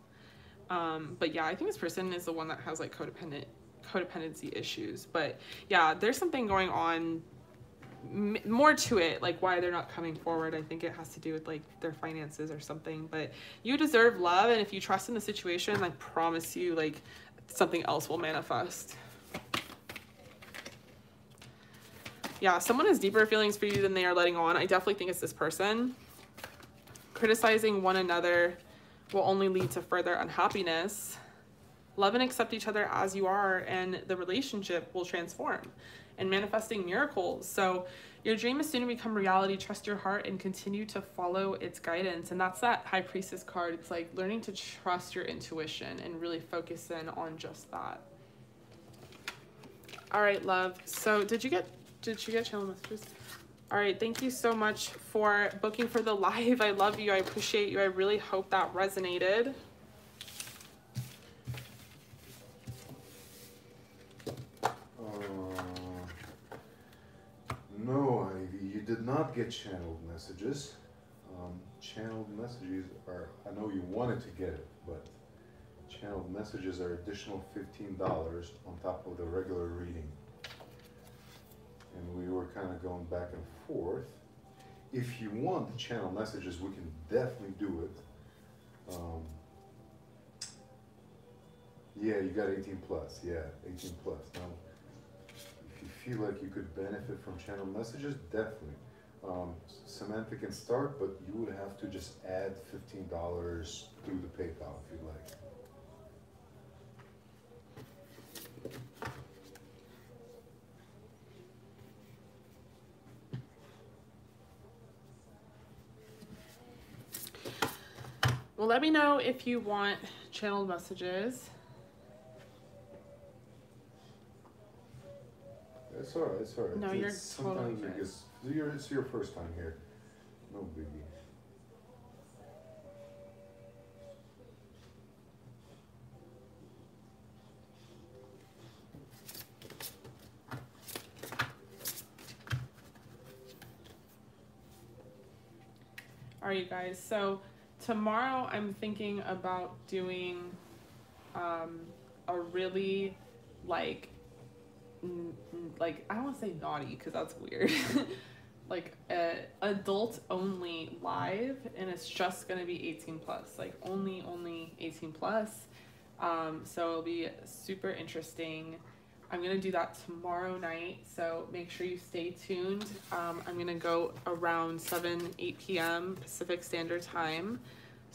But yeah, I think this person is the one that has, like, codependency issues. But yeah, there's something going on, more to it, like, why they're not coming forward. I think it has to do with, like, their finances or something. But you deserve love, and if you trust in the situation, I promise you, like, something else will manifest. Yeah, someone has deeper feelings for you than they are letting on. I definitely think it's this person. Criticizing one another will only lead to further unhappiness. Love and accept each other as you are, and the relationship will transform. And manifesting miracles. So your dream is soon to become reality. Trust your heart and continue to follow its guidance. And that's that High Priestess card. It's like learning to trust your intuition and really focus in on just that. All right, love. So did you get channel messages? All right, thank you so much for booking for the live. I love you. I appreciate you. I really hope that resonated. No, Ivy, you did not get channeled messages. Channeled messages are, I know you wanted to get it, but channeled messages are additional $15 on top of the regular reading. And we were kind of going back and forth. If you want the channel messages, we can definitely do it. Yeah, you got 18 plus. Yeah, 18 plus. Now, if you feel like you could benefit from channel messages, definitely. Samantha can start, but you would have to just add $15 through the PayPal if you'd like. Well, let me know if you want channeled messages. It's all right. It's all right. No, you're totally sometimes good. it's your first time here. No biggie. All right, you guys. So tomorrow I'm thinking about doing a really like I don't want to say naughty because that's weird. Like adult only live, and it's just gonna be 18 plus, like only 18 plus. So it'll be super interesting. I'm gonna do that tomorrow night, so make sure you stay tuned. I'm gonna go around 8 p.m. Pacific Standard Time.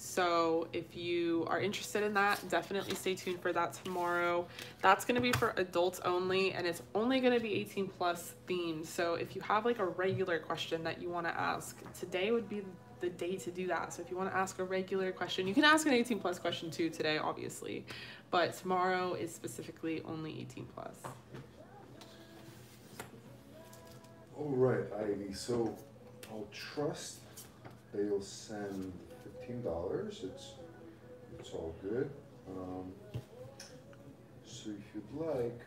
So if you are interested in that, definitely stay tuned for that tomorrow. That's gonna be for adults only, and it's only gonna be 18 plus themed. So if you have like a regular question that you wanna ask, today would be the day to do that. So if you wanna ask a regular question, you can ask an 18 plus question too today, obviously. But tomorrow is specifically only 18 plus. All right, Ivy. So I'll trust they'll send $15. It's all good. So if you'd like,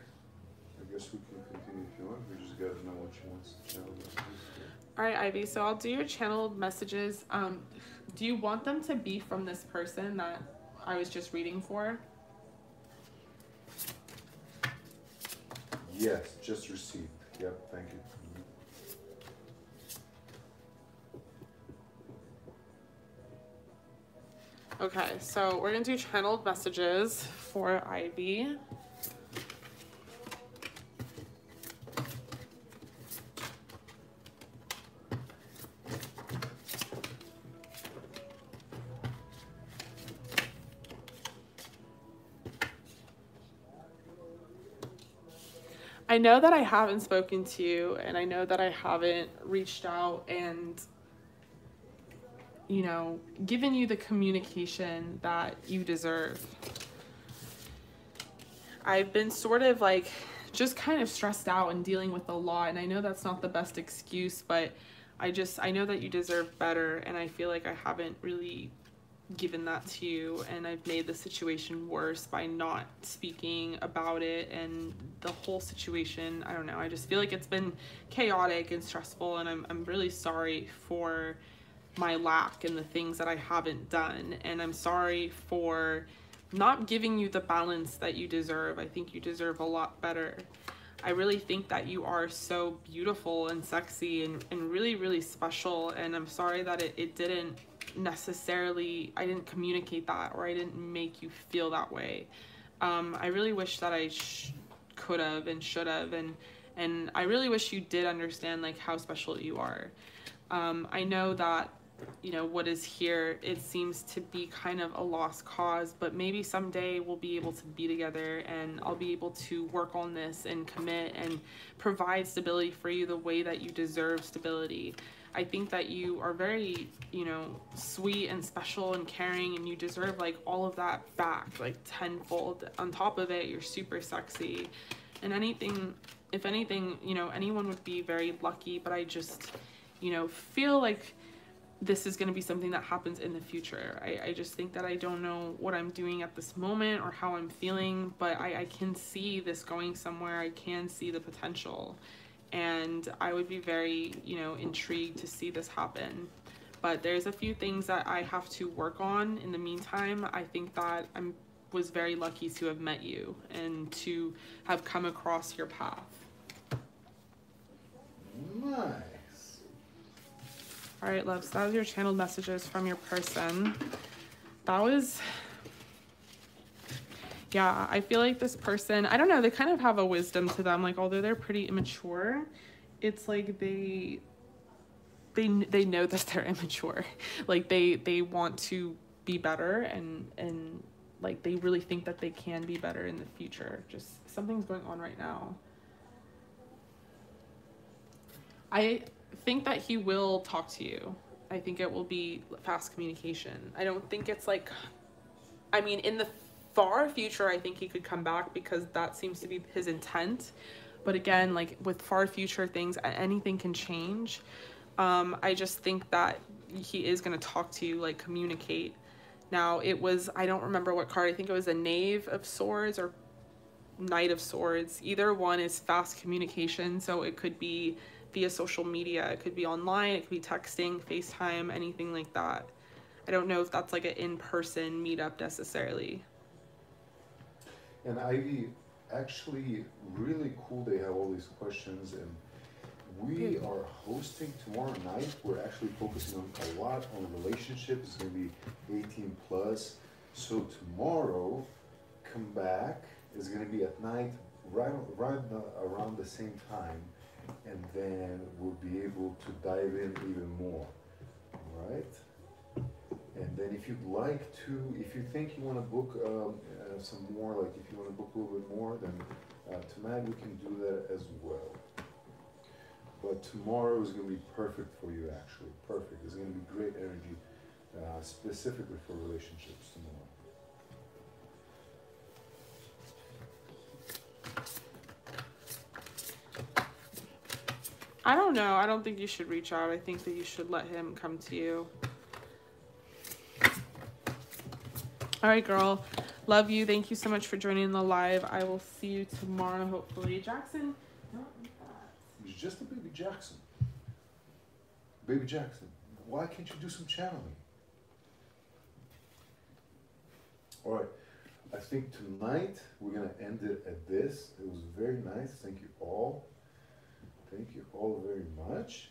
I guess we can continue if you want. We just gotta know what she wants to channel messages. All right, Ivy. So I'll do your channeled messages. Do you want them to be from this person that I was just reading for? Yes, just received. Yep, thank you. Okay, so we're gonna do channeled messages for Ivy. I know that I haven't spoken to you, and I know that I haven't reached out and, you know, given you the communication that you deserve. I've been sort of like just kind of stressed out and dealing with the law, and I know that's not the best excuse, but I know that you deserve better, and I feel like I haven't really given that to you, and I've made the situation worse by not speaking about it, and the whole situation, I don't know, I just feel like it's been chaotic and stressful, and I'm really sorry for my lack and the things that I haven't done, and I'm sorry for not giving you the balance that you deserve. I think you deserve a lot better. I really think that you are so beautiful and sexy and really, really special, and I'm sorry that it didn't necessarily, I didn't communicate that, or I didn't make you feel that way. I really wish that I could have and should have, and I really wish you did understand like how special you are. I know that, you know, what is here, it seems to be kind of a lost cause, but maybe someday we'll be able to be together, and I'll be able to work on this and commit and provide stability for you the way that you deserve stability. I think that you are very, you know, sweet and special and caring, and you deserve like all of that back, like tenfold. On top of it, you're super sexy, and if anything, you know, anyone would be very lucky, but I just, you know, feel like this is going to be something that happens in the future. I just think that I don't know what I'm doing at this moment or how I'm feeling, but I can see this going somewhere. I can see the potential, and I would be very, you know, intrigued to see this happen. But there's a few things that I have to work on in the meantime. I think that was very lucky to have met you and to have come across your path. Nice. All right, loves, that was your channeled messages from your person. That was, Yeah, I feel like this person, I don't know, they kind of have a wisdom to them. Like, although they're pretty immature, it's like they know that they're immature. Like they want to be better, and like they really think that they can be better in the future. Just something's going on right now. I think that he will talk to you. I think it will be fast communication. I don't think it's like, I mean, in the far future, I think he could come back because that seems to be his intent. But again, like with far future things, anything can change. I just think that he is going to talk to you, like communicate. Now, it was, I don't remember what card, I think it was a Knave of Swords or Knight of Swords. Either one is fast communication, so it could be via social media, it could be online, it could be texting, FaceTime, anything like that. I don't know if that's like an in-person meetup necessarily. And Ivy, actually, really cool. They have all these questions, and we are hosting tomorrow night. We're actually focusing on a lot on relationships. It's going to be 18 plus. So tomorrow, come back. It's going to be at night, right around the same time, and then we'll be able to dive in even more. All right. And then if you'd like to, if you think you want to book some more, like if you want to book a little bit more, then tonight we can do that as well. But tomorrow is going to be perfect for you, actually. Perfect. It's going to be great energy, specifically for relationships tomorrow. I don't know. I don't think you should reach out. I think that you should let him come to you. All right, girl. Love you. Thank you so much for joining the live. I will see you tomorrow, hopefully. Jackson, don't eat that. It's just a baby Jackson. Baby Jackson, why can't you do some channeling? All right. I think tonight we're going to end it at this. It was very nice. Thank you all. Thank you all very much.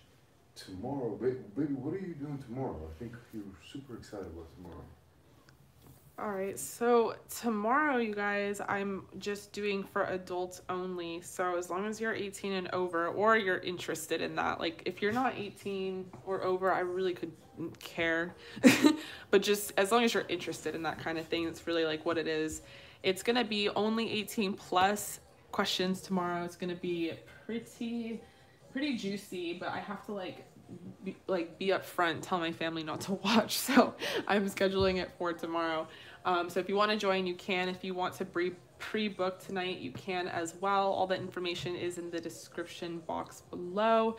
Tomorrow, baby, what are you doing tomorrow? I think you're super excited about tomorrow. All right, so tomorrow, you guys, I'm just doing for adults only. So as long as you're 18 and over, or you're interested in that, like if you're not 18 or over, I really couldn't care. But just as long as you're interested in that kind of thing, it's really like what it is. It's gonna be only 18 plus questions tomorrow. It's gonna be pretty juicy, but I have to be up front, tell my family not to watch. So I'm scheduling it for tomorrow. So if you want to join, you can. If you want to pre-book tonight, you can as well. All the information is in the description box below.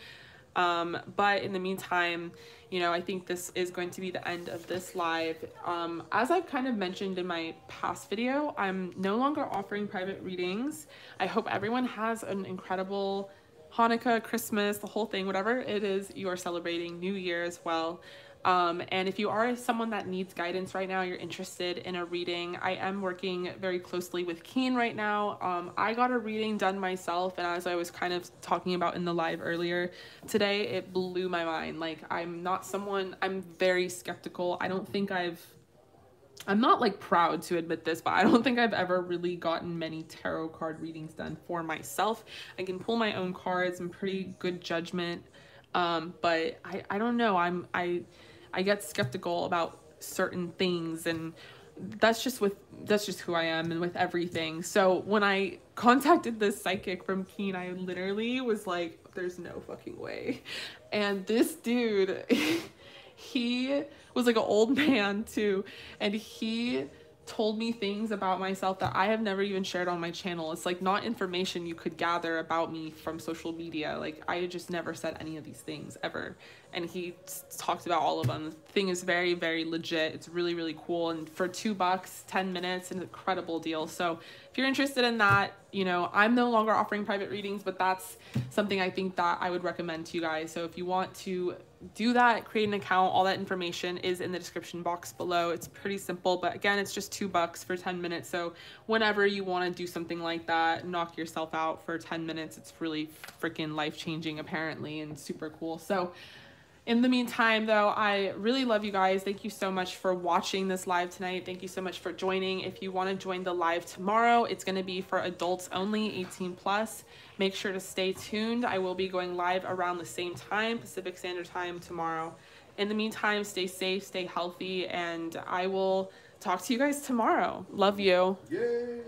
But in the meantime, you know, I think this is going to be the end of this live. As I've kind of mentioned in my past video, I'm no longer offering private readings. I hope everyone has an incredible Hanukkah, Christmas, the whole thing, whatever it is you are celebrating, New Year as well. And if you are someone that needs guidance right now, you're interested in a reading, I am working very closely with Keen right now. I got a reading done myself, and as I was kind of talking about in the live earlier today, it blew my mind. Like, I'm very skeptical. I'm not like proud to admit this, but I don't think I've ever really gotten many tarot card readings done for myself. I can pull my own cards, I'm pretty good judgment. But I don't know, I get skeptical about certain things, and that's just who I am and with everything. So when I contacted this psychic from Keen, I literally was like, there's no fucking way. And this dude, he was like an old man too, and he told me things about myself that I have never even shared on my channel. It's like not information you could gather about me from social media. Like, I just never said any of these things ever, and he talked about all of them. The thing is very, very legit. It's really, really cool, and for $2, 10 minutes, an incredible deal. So if you're interested in that, you know, I'm no longer offering private readings, but that's something I think that I would recommend to you guys. So if you want to do that, create an account, all that information is in the description box below. It's pretty simple, but again, it's just $2 for 10 minutes. So whenever you want to do something like that, knock yourself out for 10 minutes. It's really freaking life-changing apparently, and super cool. So In the meantime, though, I really love you guys. Thank you so much for watching this live tonight. Thank you so much for joining. If you want to join the live tomorrow, it's going to be for adults only, 18 plus. Make sure to stay tuned. I will be going live around the same time, Pacific Standard Time tomorrow. In the meantime, stay safe, stay healthy, and I will talk to you guys tomorrow. Love you. Yay!